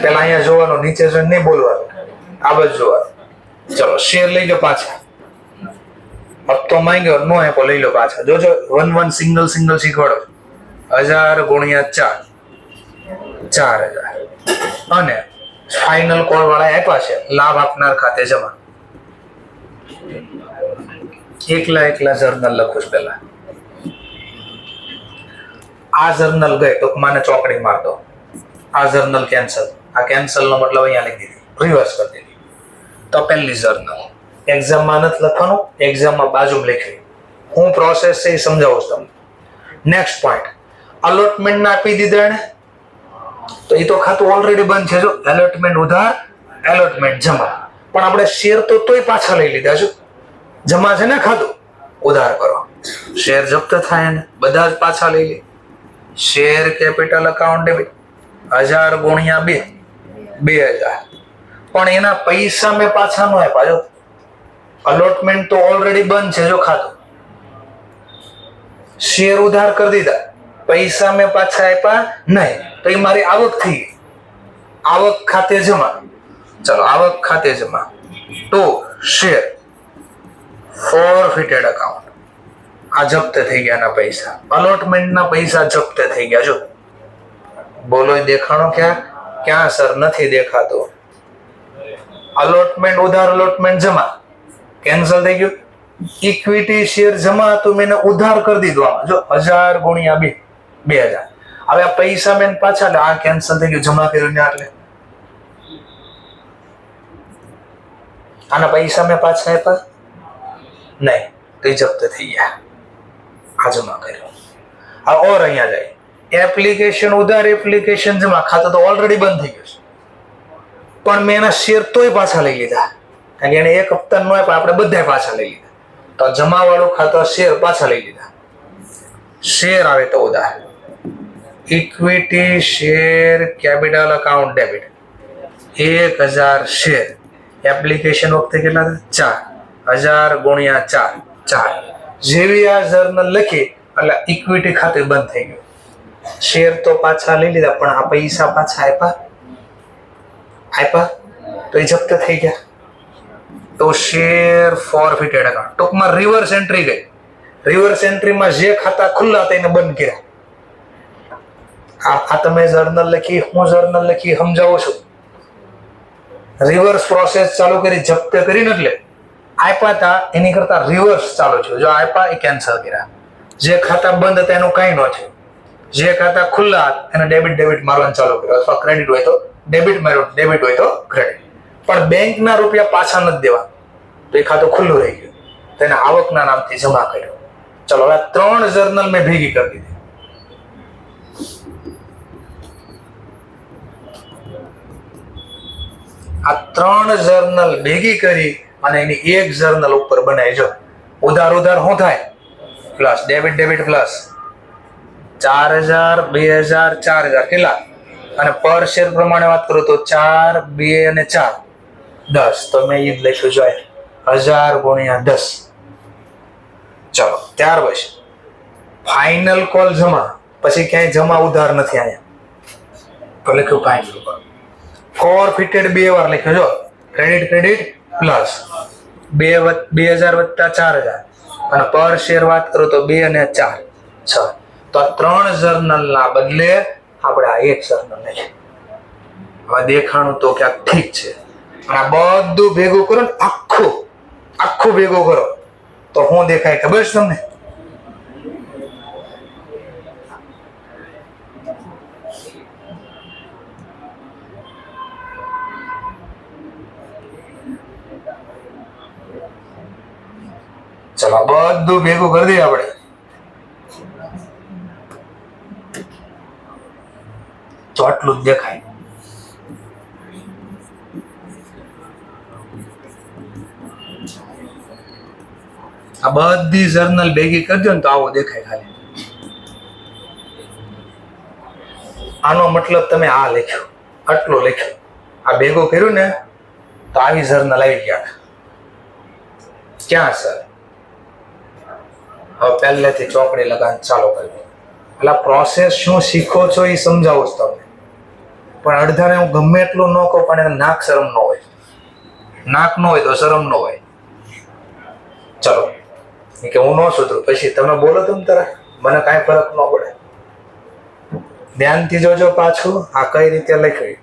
પેલા અહીંયા જોવાનું, નીચે જોઈને નહીં બોલવાનું, આ બધું જોવાનું. ચલો શેર લઈ લો પાછા. હપ્તો માંગ્યો, નો આપ્યો, લઈ લો પાછા. જોજો 1 સિંગલ શીખવાડો. 1000 ગુણ્યા 4, 4000. અને ફાઇનલ કોલ વાળા આપ્યા છે, લાભ આપનાર ખાતે જમા. એકલા જર્નલ લખું છું પેલા. આ જર્નલ ગઈ, ટૂંકમાં ચોકડી માર દો. આ જર્નલ કેન્સલ. આ કેન્સલ નો મતલબ અહીંયા લખી દીધી, રિવર્સ કરી દીધી. તો પહેલી જર્નલ એક્ઝામમાં નથી લખવાનું, એક્ઝામમાં બાજુમાં લખી. હું પ્રોસેસ છે એ સમજાવું છું તમને. નેક્સ્ટ પોઈન્ટ, અલોટમેન્ટ ના આપી દીધા એને, તો એ તો ખાતું ઓલરેડી બંધ છે. જો એલોટમેન્ટ ઉધાર, એલોટમેન્ટ જમા. પણ આપણે શેર તો તોય પાછા લઈ લીધા છે. જમા છે ને ખાતું, ઉધાર કરો, શેર જપ્ત થાય ને બધા જ પાછા લઈ લે. શેર કેપિટલ અકાઉન્ટ ડેબિટ 1000 ગુણ્યા 2, 2000. પણ એના પૈસા મેં પાછા ન આપ્યા. જો અલોટમેન્ટ તો ઓલરેડી બંધ છે. જો ખાતું, શેર ઉધાર કરી દીધા, પૈસા મેં પાછા આપ્યા નહીં, તો એ મારી આવક થઈ ગઈ. આવક ખાતે જમા. ચલો આવક ખાતે જમા ટુ શેર ફોરફિટેડ અકાઉન્ટ, આ જપ્ત થઈ ગયાના પૈસા. અલોટમેન્ટના પૈસા જપ્ત થઈ ગયા. જો બોલો દેખાણો ક્યાં સર? નથી દેખાતો. અલોટમેન્ટ ઉધાર, અલોટમેન્ટ જમા, કેન્સલ થઈ ગયું. ઇક્વિટી શેર જમા હતું, મેં ઉધાર કરી દીધું. આમાં જો 1000 ગુણ્યા 2 2000. હવે આ પૈસા મેં પાછા, આ કેન્સલ થઈ ગયું, જમા કર્યું ને. એટલે આના પૈસા મેં પાછા આપ્યા નહીં, તો જપ્ત થઈ ગયા. આ જમા કર્યું. આ ઓર અહીંયા જાય, એપ્લિકેશન ઉધાર, એપ્લિકેશન જમા. ખાતું તો ઓલરેડી બંધ થઈ ગયું છે, પણ મેં એના શેર તોય પાછા લઈ લીધા, કારણ કે એને એક હપ્તા નો આપ્યા, આપણે બધા પાછા લઈ લીધા. તો જમા વાળું ખાતું શેર પાછા લઈ લીધા. શેર આવે તો ઉધાર. Equity share capital account debit 1000 share. Application વખતે કેટલા હતા? 4 1000 ગુણ્યા 4. જેવી આ જર્નલ લખી એટલે ઇક્વિટી ખાતું બંધ થઈ ગયું. શેર તો પાછા લઈ લીધા, પણ આ પૈસા પાછા આપ્યા તો એ જપ્ત થઈ ગયા. તો શેર ફોરફિટેડ અકાઉન્ટ. ટૂંકમાં રિવર્સ એન્ટ્રી ગઈ. રિવર્સ એન્ટ્રીમાં જે ખાતા ખુલ્લા હતા એને બંધ કર્યા. આ તમે જર્નલ લખી, હું જર્નલ લખી સમજાવું છું. રિવર્સ પ્રોસેસ ચાલુ કરી, જપ્ત કરીને એટલે આપ્યા હતા એની કરતા રિવર્સ ચાલુ છે. જો આપ્યા એ કેન્સલ કર્યા. જે ખાતા બંધ હતા એનું કઈ ન છે. જે ખાતા ખુલ્લા એને ડેબિટ મારવાનું ચાલુ કર્યું, અથવા ક્રેડિટ હોય તો ડેબિટ માર્યું, ડેબિટ હોય તો ક્રેડિટ. પણ બેંકના રૂપિયા પાછા નથી દેવા, તો એ ખાતું ખુલ્લું રહી ગયું, તો એને આવકના નામથી જમા કર્યો. ચલો, હવે 3 જર્નલ મેં ભેગી કરી દીધી. આ 3 જર્નલ ભેગી કરી અને એની એક જર્નલ ઉપર બનાવી. જો ઉધાર શું થાય? પ્લસ ડેબિટ પ્લસ 4000 2000 4000 કેટલા? અને પર શેર પ્રમાણે વાત કરું તો 4 2 અને 4 10. તો મેં એ જ લખ્યું જોઈએ 1000 ગુણ્યા 10. ચલો, ત્યાર પછી ફાઇનલ કોલ જમા. પછી ક્યાંય જમા ઉધાર નથી અહીંયા, તો લખ્યું ફાઇનલ કોલ. ફોરફિટેડ 2 વાર લખ્યું. જો ક્રેડિટ પ્લસ 2000 વત્તા 4000 અને પર શેર વાત કરું તો 2 અને 4 6. તો આ 3 જર્નલના બદલે આપણે આ એક જર્નલ લઈએ. હવે દેખાણું તો ક્યાંક ઠીક છે, અને આ બધું ભેગું કરો ને, આખું ભેગું કરો તો શું દેખાય ખબર છે તમને? ચલો, બધું ભેગું કરી દઈએ આપણે. તો આટલું જ દેખાય. આ બધી જર્નલ ભેગી કરજો ને તો આવો દેખાય ખાલી. આનો મતલબ તમે આ લખ્યું, આટલું લખ્યું, આ ભેગું કર્યું ને તો આવી જર્નલ આવી ગયા. ક્યાં સર? હવે પહેલેથી ચોકડી લગાવવાનું ચાલુ કર્યું. એટલે પ્રોસેસ શું શીખો છો એ સમજાવું છું તમને. પણ અડધાને હું ગમે એટલું ન કહું, પણ એને નાક શરમ ન હોય. નાક ન હોય તો શરમ ન હોય. ચલો, કે હું ન સુધરું, પછી તમે બોલો તમ તરફ, મને કાંઈ ફરક ન પડે. ધ્યાનથી જોજો પાછું આ કઈ રીતે લખ્યું.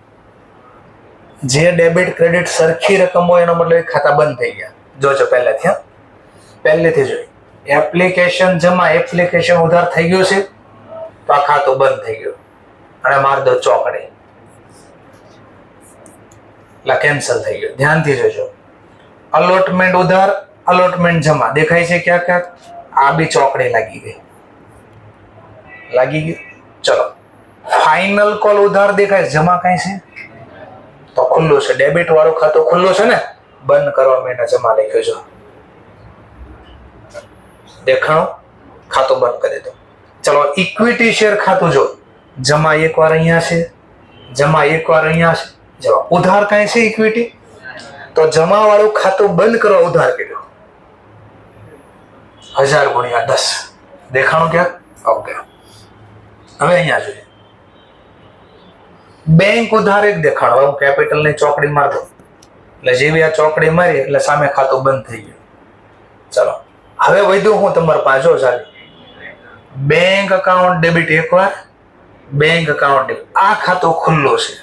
જે ડેબિટ ક્રેડિટ સરખી રકમ હોય એનો મતલબ ખાતા બંધ થઈ ગયા. જોજો પહેલેથી જોઈ. એપ્લિકેશન જમા, એપ્લિકેશન ઉધાર થઈ ગયું છે તો આ ખાતું બંધ થઈ ગયું, અને માર દો ચોકડી એટલે કેન્સલ થઈ ગયું. ધ્યાનથી જોજો. અલોટમેન્ટ ઉધાર, અલોટમેન્ટ જમા દેખાય છે ક્યાંક. આ બી ચોકડી લાગી ગઈ. ચલો, ફાઇનલ કોલ ઉધાર દેખાય, જમા કઈ છે તો ખુલ્લું છે. ડેબિટ વાળું ખાતું ખુલ્લું છે ને, બંધ કરવા મેં જમા લખ્યું છે. દેખાણો, ખાતું બંધ કરી દીધું. ચલો, ઇક્વિટી શેર ખાતું જો, જમા એકવાર અહીંયા છે, જમા એકવાર અહીંયા છે. જવા ઉધાર કઈ છે ઇક્વિટી, તો જમા વાળું ખાતું બંધ કરવા ઉધાર કર્યું 1000 ગુણ્યા 10. દેખાણું ક્યાં? ઓકે. હવે અહીંયા જોઈએ બેંક ઉધાર એક દેખાણો. હું કેપિટલ ની ચોકડી માર દઉં એટલે જેવી આ ચોકડી મારી એટલે સામે ખાતું બંધ થઈ ગયું. ચલો હવે વધ્યું હું તમારે પાછો ચાલે બેંક અકાઉન્ટ ડેબિટ એકવાર, બેંક અકાઉન્ટ આ ખાતું ખુલ્લું છે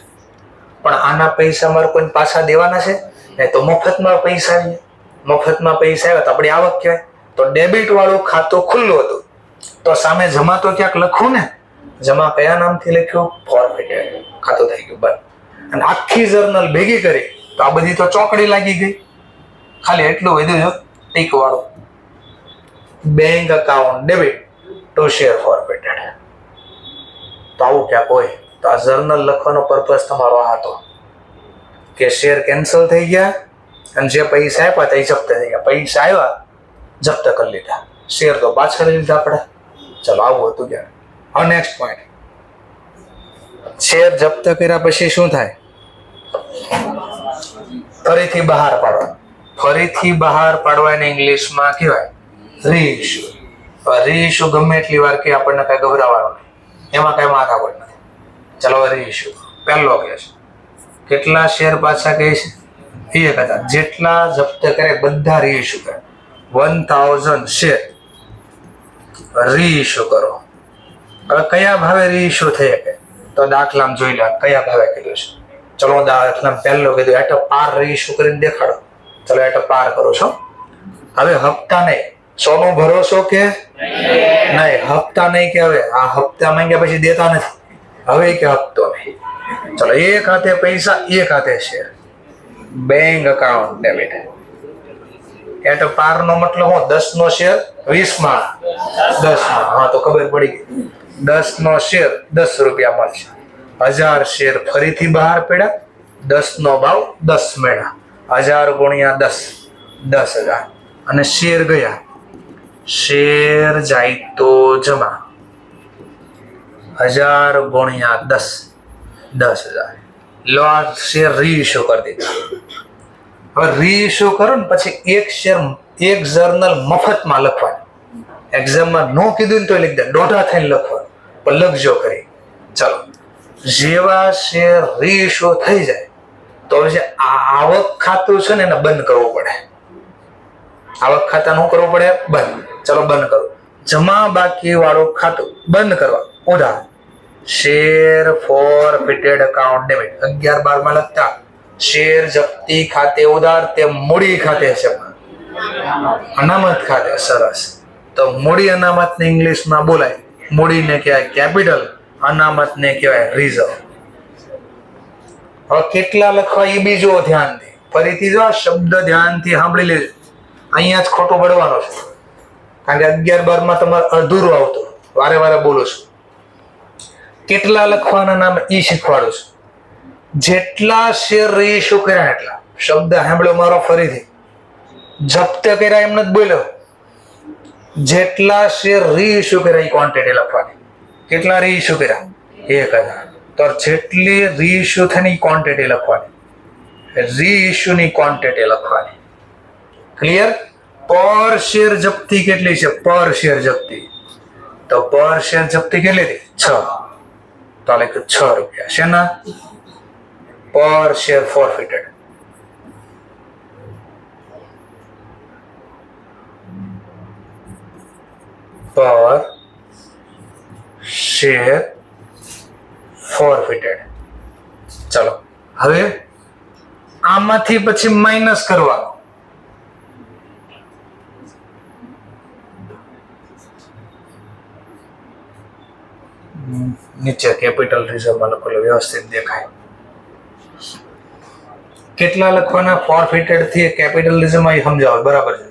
પણ આના પૈસા મારે કોઈ પાછા દેવાના છે નહીં, તો મફતમાં પૈસા આવ્યા, મફતમાં પૈસા આવ્યા તો આપણી આવક કહેવાય. તો ડેબિટ વાળું ખાતું ખુલ્લું હતું તો સામે જમા તો ક્યાંક લખવું ને, જમા કયા નામથી લખ્યું? ફોરફિટેડ, ખાતું થઈ ગયું બંધ. અને આખી જર્નલ ભેગી કરી તો આ બધી તો ચોકડી લાગી ગઈ. ખાલી એટલું વધ્યું જો ટીક વાળું, bank account debit to share forfeited. તો આવું ક્યાંક હોય તો આ જર્નલ લખવાનો પર્પઝ તમારો આ હતો કે શેર કેન્સલ થઈ ગયા અને જે પૈસા આપ્યા તે જપ્ત થઈ ગયા. પૈસા આવ્યા, જપ્ત કરી લીધા, શેર તો પાછા લઈ લીધા આપણે. ચલો આવું હતું ક્યાં. હવે નેક્સ્ટ પોઈન્ટ, શેર જપ્ત કર્યા પછી શું થાય? ફરીથી બહાર પાડવા. ફરીથી બહાર પાડવાને ઇંગ્લિશમાં કહેવાય રીઇશ્યુ. રીઇશ્યુ ગમે એટલી વાર કે આપણને કઈ ગભરાવાનું નહીં, એમાં કઈ માથાકૂટ નથી. ચલો રીઇશ્યુ પહેલો કે છે કેટલા શેર પાછા કહે છે? 1000. જેટલા જપ્ત કરે બધા રીઇશ્યુ કરે. 1000 શેર રીઇશ્યુ કરો. હવે કયા ભાવે રીઇશ્યુ થઈ શકે? તો દાખલામાં જોઈ લો કયા ભાવે કીધું છે. ચલો દાખલામાં પહેલો કીધું એટ પાર રીઇશ્યુ કરીને દેખાડો. ચલો એટ પાર કરો છો. હવે હપ્તા નહીં, સોનું ભરોસો કે નહીં, હપ્તા નહીં કે હવે આ હપ્તા માંગ્યા પછી દેતા નથી, હવે કે હપ્તો નહીં. ચલો એક હાથે પૈસા, એક હાથે share, bank account debit. At par નો મતલબ હું? 10 નો શેર 20 માં, 10 માં. હા તો ખબર પડી ગઈ. 10 નો શેર 10 રૂપિયા મળશે. 1000 શેર ફરીથી બહાર પડ્યા, 10 નો ભાવ 10 મળ્યા. 1000 ગુણ્યા 10, 10,000. અને શેર ગયા, શેર જાય તો જમા. 1000 ગુણ્યા 10, 10,000. લો આ શેર રીઇશ્યુ કરી દીધા. હવે રીઇશ્યુ કરો ને પછી એક શેર, એક જર્નલ મફતમાં લખવાની. એક્ઝામમાં નો કીધું ને તો લખી દે, દોઢા થઈને લખવાનું, પણ લખજો કરી. ચલો જેવા શેર રીઇશ્યુ થઈ જાય તો જે આવક ખાતું છે ને એને બંધ કરવું પડે. આવક ખાતા નું કરવું પડે બંધ. ચલો બંધ કરો. જમા બાકી વાળું ખાતું બંધ કરવા. ઉદાહરણ શેર ફોરફિટેડ અકાઉન્ટ ડેબિટ. 11-12 માં લખતા શેર જપ્તી ખાતે ઉધાર, તે મૂડી ખાતે છે, અનામત ખાતે. સરસ. તો મૂડી અનામત ને ઇંગ્લિશમાં બોલાય. મૂડીને કહેવાય કેપિટલ, અનામતને કહેવાય રિઝર્વ. હવે કેટલા લખવા એ બીજો ધ્યાનથી. ફરીથી જો આ શબ્દ ધ્યાનથી સાંભળી લેજો. અહીંયા જ ખોટું પડવાનું છે કારણ કે 11-12 માં તમારે અધૂરું આવતું, વારે વારે બોલું છું. કેટલા લખવાના નામ ઈ શીખવાડું છું. જેટલા શેર રીઇશ્યુ કર્યા એટલા. શબ્દ સાંભળ્યો મારો ફરીથી. જપ્ત કર્યા એમ નથી બોલ્યો. જેટલા શેર રીઇશ્યુ કર્યા એ ક્વોન્ટિટી લખવાની. કેટલા રીઇશ્યુ કર્યા? 1000. તો જેટલી રીઇશ્યુ થઈને ક્વોન્ટિટી લખવાની, રીઇશ્યુ ની ક્વોન્ટિટી લખવાની. ક્લિયર? પર શેર જપ્તી કેટલી છે? પર શેર જપ્તી તો પર શેર જપ્તી કેટલી હતી? 6. તો આ લખ્યું 6 રૂપિયા. શેના? પર શેર ફોરફિટેડ. પર શેર ફોરફિટેડ. ચલો હવે આમાંથી પછી માઇનસ કરવાનો. નીચે કેપિટલ રિઝર્વમાં લખેલું વ્યવસ્થિત દેખાય. કેટલા લખવાના? ફોરફિટેડ થી કેપિટલ રિઝર્વમાં સમજાવો બરાબર છે.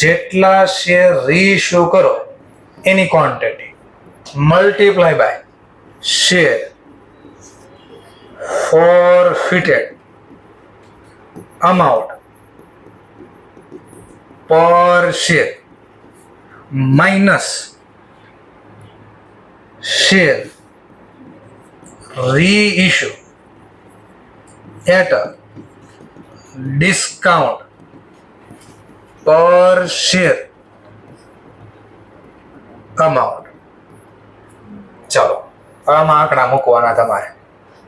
જેટલા શેર રીઇશ્યુ કરો એની quantity multiply by share forfeited amount per share minus share reissue at a discount per share amount. ચલો આમાં આંકડા મૂકવાના તમારે.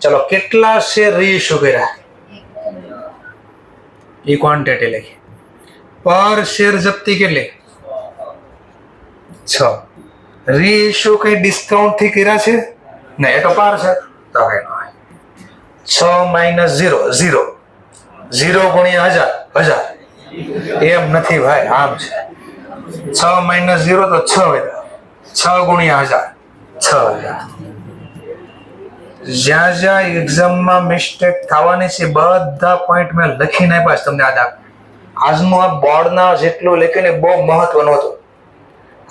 ચલો કેટલા શેર રીઇશ્યુ કર્યા એ ક્વોન્ટિટી લખી. પર શેર જપ્તી કેટલી? 6. રીઇશ્યુ કઈ ડિસ્કાઉન્ટ થી કર્યા છે? નહીં, એ તો પાર છે. તો કઈ ન હોય. 6 માઇનસ 0 0 0 ગુણ્યા 1000 એમ નથી ભાઈ, આમ છે. 6 માઇનસ 0 તો 6 વધ્યા. 6 ગુણ્યા 1000 6000. જ્યાં જ્યાં એક્ઝામમાં મિસ્ટેક થવાની છે બધા પોઈન્ટ મેં લખીને આપ્યા છે તમને. આજનું આ બોર્ડના જેટલું લખ્યું ને બહુ મહત્વનું હતું.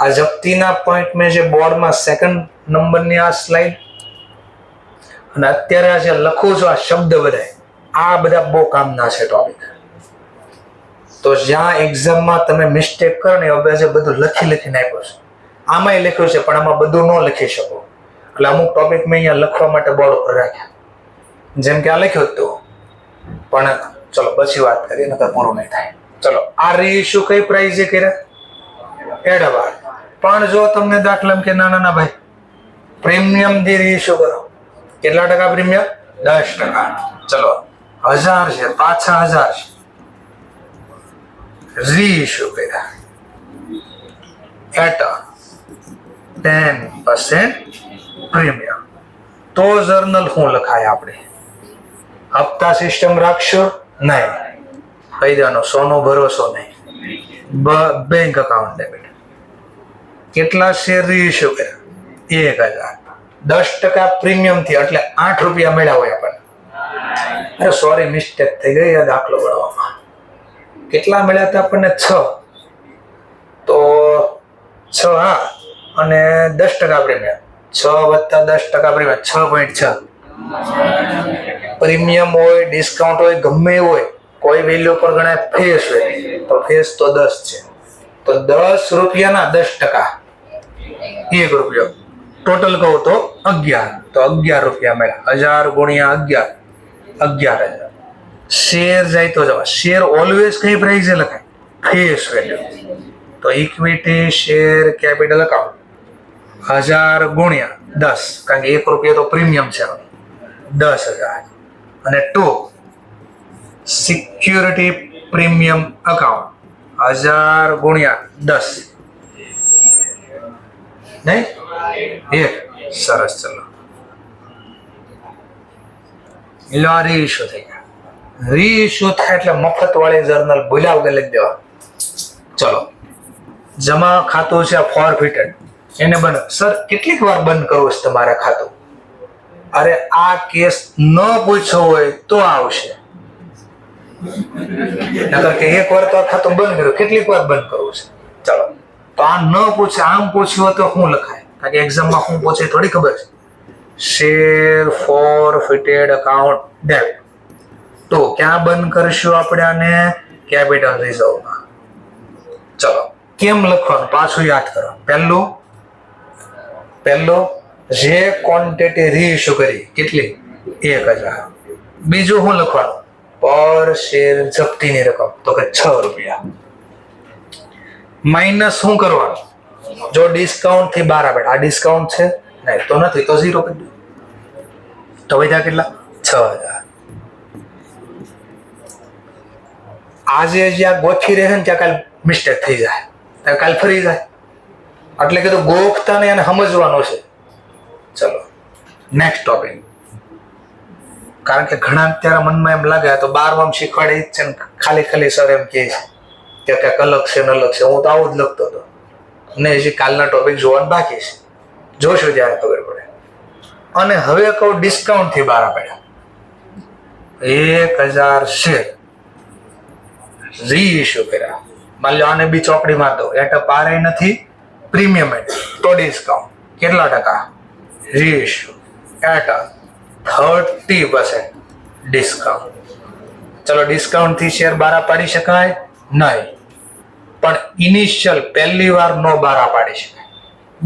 આ જપ્તીના પોઈન્ટ મેં જે બોર્ડમાં સેકન્ડ નંબરની આ સ્લાઇડ અને અત્યારે આ જે લખું છું આ શબ્દ બધા બહુ કામના છે ટોપિક. તો જ્યાં એક્ઝામમાં તમે મિસ્ટેક કરો ને હવે જે બધું લખીને આપ્યું છે. આમાંય લખ્યું છે પણ આમાં બધું ન લખી શકો એટલે અમુક ટોપિક મેં અહીંયા લખવા માટે બોર્ડ ઉપર રાખ્યા. જેમ કે આ લખ્યું હતું પણ ચલો પછી વાત કરીએ નકર પૂરું નહીં થાય. ચલો આ રીઇશ્યુ કઈ પ્રાઇઝે કર્યા? એડવાન્સ. પણ જો તમને દાખલા કે ના ભાઈ પ્રીમિયમ થી રીઇશ્યુ કરો, કેટલા ટકા પ્રીમિયમ? 10%. ચલો 1000 છે, પાછા 1000 છે, રીઇશ્યુ કર્યા એટ 10% પ્રીમિયમ. તો જર્નલ શું લખાય આપણે? હપ્તા સિસ્ટમ રાખશો? નહીં. કહી દેવાનો સોનો ભરોસો નહીં. Bank account debit. કેટલા શેર રીઇશ્યુ કર્યા? 1000. 10% પ્રીમિયમ થી એટલે 8 રૂપિયા મળ્યા હોય આપણને. અરે સોરી મિસ્ટેક થઈ ગઈ આ દાખલો ગણવામાં. કેટલા મળ્યા હતા આપણને? 6. તો 6 હા અને 10% પ્રીમિયમ. 6 વત્તા 10% પ્રીમિયમ 6.6. પ્રીમિયમ હોય ડિસ્કાઉન્ટ હોય ગમે એવું હોય કોઈ વેલ્યુ પર ગણાય ફેસ હોય તો ફેસ તો 10 છે. તો 10 રૂપિયાના 10% 1 રૂપિયો. ટોટલ કહું તો 11. તો 11 રૂપિયા મળ્યા. 1000 ગુણ્યા 11 11000. શેર જાય તો જવા. શેર ઓલવેઝ કઈ પ્રાઇઝે લખાય? Face value. તો ઇક્વિટી શેર કેપિટલ અકાઉન્ટ 1000 ગુણ્યા 10 કારણ કે 1 રૂપિયા તો પ્રીમિયમ છે 10,000 અને 2 સિક્યુરિટી પ્રીમિયમ અકાઉન્ટ 1000 ગુણ્યા 10 નહીં 1. સરસ. ચલો રીઇશ્યુ થઈ ગયા. રીઇશ્યુ થાય એટલે મફત વાળી જર્નલ ભૂલ્યા વગર લખી દેવા. ચલો જમા ખાતું છે ફોરફિટેડ એને બંધ. સર કેટલીક વાર બંધ કરવું છે તમારે ખાતું? અરે આ કેસ ન પૂછ્યો હોય તો આવશે. નકર કે એક વાર તો આ ખાતું બંધ કર્યું, કેટલીક વાર બંધ કરવું છે. ચલો તો આ ન પૂછે આમ પૂછ્યું હોય તો શું લખાય? કારણ કે એક્ઝામમાં શું પૂછે થોડી ખબર છે. Share forfeited account debit. તો ક્યાં બંધ કરશું આપણે આને? કેપિટલ રિઝર્વમાં. ચલો કેમ લખવાનું પાછું યાદ કરો. પહેલો જે ક્વોન્ટિટી રીઇશ્યુ કરી કેટલી? 1000. બીજું શું લખવાનું? પર શેર જપ્તીની રકમ તો કે 6 રૂપિયા. માઇનસ શું કરવાનું? જો ડિસ્કાઉન્ટ થી 12 આપે આ ડિસ્કાઉન્ટ છે નહીં તો નથી તો 0 કરી દો. તો વધ્યા કેટલા? 6000. આજે જ્યાં ગોઠવી રહે ને ત્યાં કાલ મિસ્ટેક થઈ જાય, ત્યાં કાલ ફરી જાય. એટલે કીધું ગોખતા ને એને સમજવાનું છે. ચલો નેક્સ્ટ ટોપિક. કારણ કે ઘણા અત્યારે મનમાં એમ લાગે તો 12માં શીખવાડે જ છે ને ખાલી સર એમ કહે છે કે કંઈક અલગ છે ને અલગ છે. હું તો આવું જ લખતો હતો ને હજી કાલના ટોપિક જોવાનું બાકી છે. જોશું ત્યારે ખબર પડે. અને હવે કહું ડિસ્કાઉન્ટ થી 12 પડ્યા 1000 શેર રીઇશ્યુ કર્યા. માની લો આને બી ચોકડી માર દો. એટ પારે નથી પ્રીમિયમ તો ડિસ્કાઉન્ટ કેટલા ટકા? રીઇશ્યુ એટ 30% ડિસ્કાઉન્ટ. ચલો ડિસ્કાઉન્ટ થી શેર 12 પાડી શકાય નહીં, પણ ઇનિશિયલ પહેલી વાર નો 12 પાડી શકાય,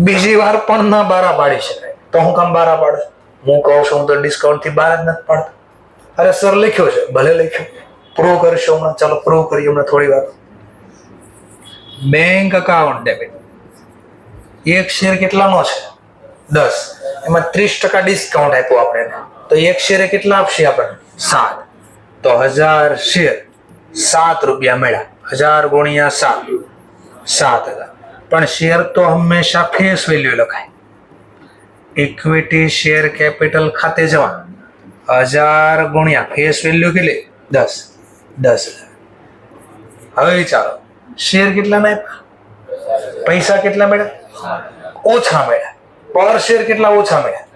બીજી વાર પણ ના 12 પાડી શકાય. તો હું કામ 12 પાડું? હું કહું છું હું તો ડિસ્કાઉન્ટ થી 12 જ નથી પાડતો. અરે સર લખ્યો છે, ભલે લખ્યો, પ્રૂવ કરશો હમણાં. ચાલો પ્રૂવ કરીએ હમણાં થોડી વાર. Bank account debit. એક શેર કેટલાનો છે? 10. એમાં 30% ડિસ્કાઉન્ટ આપ્યું આપણે તો એક શેરે કેટલા આપશે આપણને? 7. તો 1000 શેર 7 રૂપિયા મળ્યા. 1000 ગુણ્યા 7 7000. પણ શેર તો હંમેશા ફેસ વેલ્યુ લખાય. ઇક્વિટી શેર કેપિટલ ખાતે જવા 1000 ગુણ્યા ફેસ વેલ્યુ કેટલી 10,000. હવે વિચારો શેર કેટલા ના આપ્યા, પૈસા કેટલા મળ્યા, ઓછા મળ્યા, પર શેર કેટલા ઓછા મળ્યા.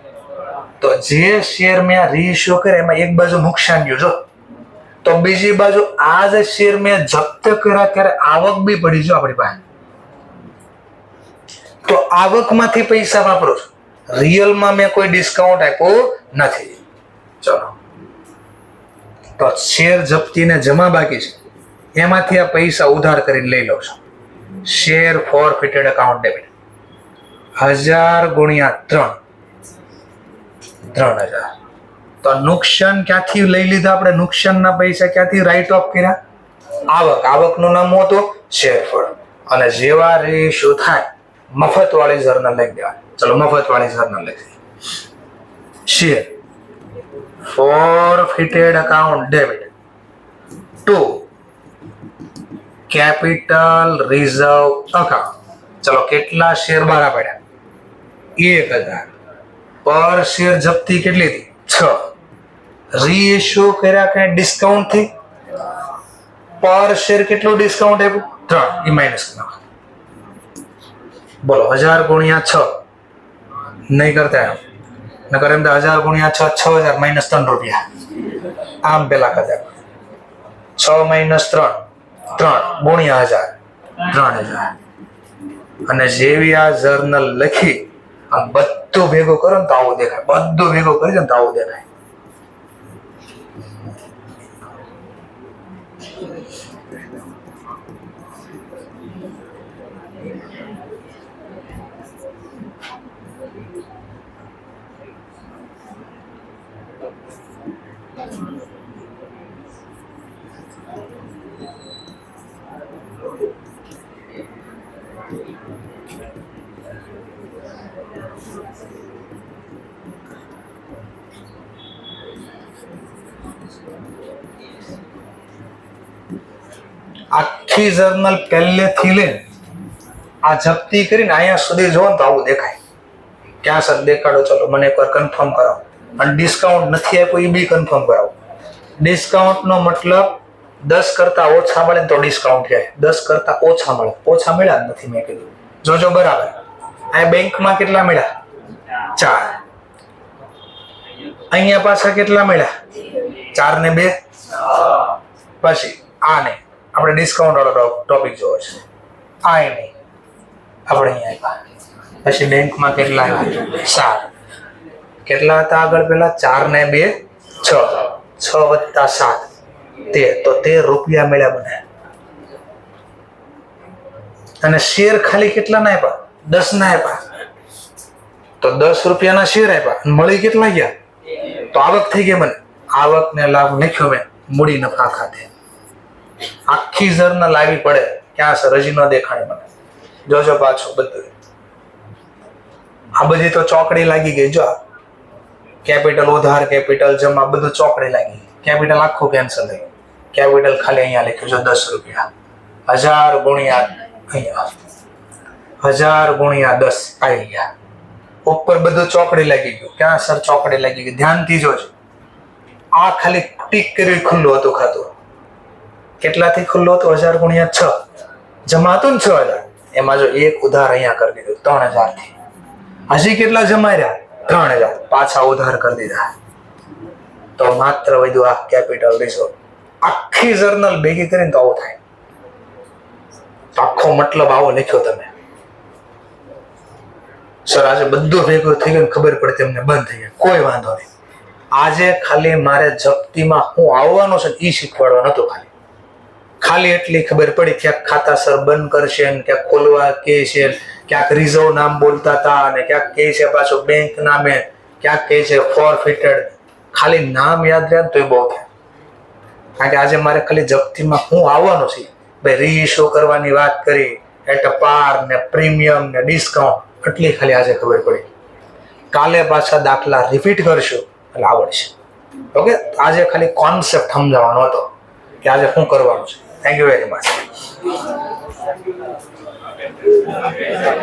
તો જે શેર મેં રીઇશ્યુ કર્યા એમાં એક બાજુ નુકસાન ગયું જો, તો બીજી બાજુ આ જે શેર મેં જપ્ત કર્યા ત્યારે આવક બી પડી જો આપણી પાસે. તો આવકમાંથી પૈસા વાપરો છો, રિયલમાં મેં કોઈ ડિસ્કાઉન્ટ આપ્યું નથી. ચલો તો શેર જપ્તીને જમા બાકી છે એમાંથી આ પૈસા ઉધાર કરીને લઈ લો છો. શેર ફોરફિટેડ અકાઉન્ટ ડેબિટ 1000 ગુણ્યા 3000. તો નુકસાન ક્યાંથી લઈ લીધા આપણે, નુકસાનના પૈસા ક્યાંથી રાઇટ ઓફ કર્યા, આવકનું નામ હતું શેરફળ. અને જેવા રેશિયો થાય મફત વાળી જર્નલ લખી દેવા. ચલો મફત વાળી જર્નલ લખી. Share forfeited account debit to capital reserve account. ચલો કેટલા શેર બહાર પડ્યા 1000. પર શેર જપ્તી કેટલી હતી 6. રીઇશ્યુ કર્યા કઈ ડિસ્કાઉન્ટ થી, પર શેર કેટલું ડિસ્કાઉન્ટ આપ્યું 3, એ માઇનસ કરવા. બોલો 1000 ગુણ્યા 6 નહીં કરતા એમ, નકર એમ 1000 ગુણ્યા 6 6000 માઇનસ 3 રૂપિયા. આમ પેલા કરતા 6 માઇનસ 3 ગુણ્યા 1000 3000. અને જેવી આ જર્નલ લખી આ બધું ભેગું કરો ને તો આવું દેખાય, બધું ભેગું કરી ને તો આવું દેખાય. આખી જર્નલ પહેલેથી લઈને આ જપ્તી કરીને અહીંયા સુધી જો તો આવું દેખાય. ક્યાં સર દેખાડો, ચલો મને એકવાર કન્ફર્મ કરાવો. અને ડિસ્કાઉન્ટ નથી આપ્યું એ બી કન્ફર્મ કરાવો. ડિસ્કાઉન્ટનો મતલબ 10 કરતા ઓછા મળે તો ડિસ્કાઉન્ટ થાય, 10 કરતા ઓછા મળે, ઓછા મળ્યા જ નથી મેં કીધું. જોજો બરાબર. આ બેંકમાં કેટલા મળ્યા 4, અહીંયા પાછા કેટલા મળ્યા 4 ને 2. પછી આ નહીં, આપણે ડિસ્કાઉન્ટ વાળો ટોપિક જોવો છે. આ નહીં, આપણે અહીંયા આવ્યા. પછી બેંકમાં કેટલા આવ્યા 7. કેટલા હતા આગળ પેલા 4 ને 2 6, 6 વત્તા 7 13, તો 13 રૂપિયા મળ્યા મને. અને શેર ખાલી કેટલા ના આપ્યા 10 ના આપ્યા, તો 10 રૂપિયાના શેર આપ્યા, મળી કેટલા ગયા, તો આવક થઈ ગઈ મને. આવક ને લાભ લખ્યો મેં મૂડી નફા ખાતે. આખી જર્નલ આવી પડે ક્યાં સર હજી ન દેખાણી મને. જોજો પાછું બધું આ બધી તો ચોકડી લાગી ગઈ. જો કેપિટલ ઉધાર, કેપિટલ જમા, બધું ચોકડી લાગી ગઈ. કેપિટલ આખું કેન્સલ થઈ ગયું. કેપિટલ ખાલી અહીંયા લખ્યું છે 10 રૂપિયા. 1000 ગુણ્યા અહીંયા 1000 ગુણ્યા 10 આવી ગયા. ઉપર બધું ચોકડી લાગી ગયું. ક્યાં સર ચોકડી લાગી ગઈ, ધ્યાનથી જોજો. આ ખાલી ટીક કરી ખુલ્લું હતું ખાતું. કેટલાથી ખુલ્લું હતું 1000 ગુણ્યા 6 જમા હતું ને 6000. એમાં જો એક ઉધાર અહીંયા કરી દીધું 3000 થી. હજી કેટલા જમા રહ્યા 3000, પાછા ઉધાર કરી દીધા. તો માત્ર વધુ આ કેપિટલ રિઝર્વ. આખી જર્નલ ભેગી કરીને તો આવું થાય. આખો મતલબ આવો લખ્યો તમે. સર આજે બધું ભેગું થઈ ગયું, ખબર પડે તેમને બંધ થઈ ગયા, કોઈ વાંધો નહીં. આજે ખાલી મારે જપ્તીમાં હું આવવાનો છે એ શીખવાડવા નતું. ખાલી એટલી ખબર પડી ક્યાંક ખાતા સર બંધ કરશે ને ક્યાંક ખોલવા કે છે, ક્યાંક રિઝર્વ નામ બોલતા હતા અને ક્યાંક કહે છે પાછું બેંક નામે, ક્યાંક કહે છે ફોરફિટેડ. ખાલી નામ યાદ રહે તો એ બહુ થાય. કારણ કે આજે મારે ખાલી જપ્તીમાં હું આવવાનો છે. ભાઈ રીઇશ્યુ કરવાની વાત કરી, એટ પાર ને પ્રીમિયમ ને ડિસ્કાઉન્ટ, એટલી ખાલી આજે ખબર પડી. કાલે પાછા દાખલા રિપીટ કરશું એટલે આવડશે. ઓકે, આજે ખાલી કોન્સેપ્ટ સમજાવવાનો હતો કે આજે શું કરવાનું છે. Thank you very much.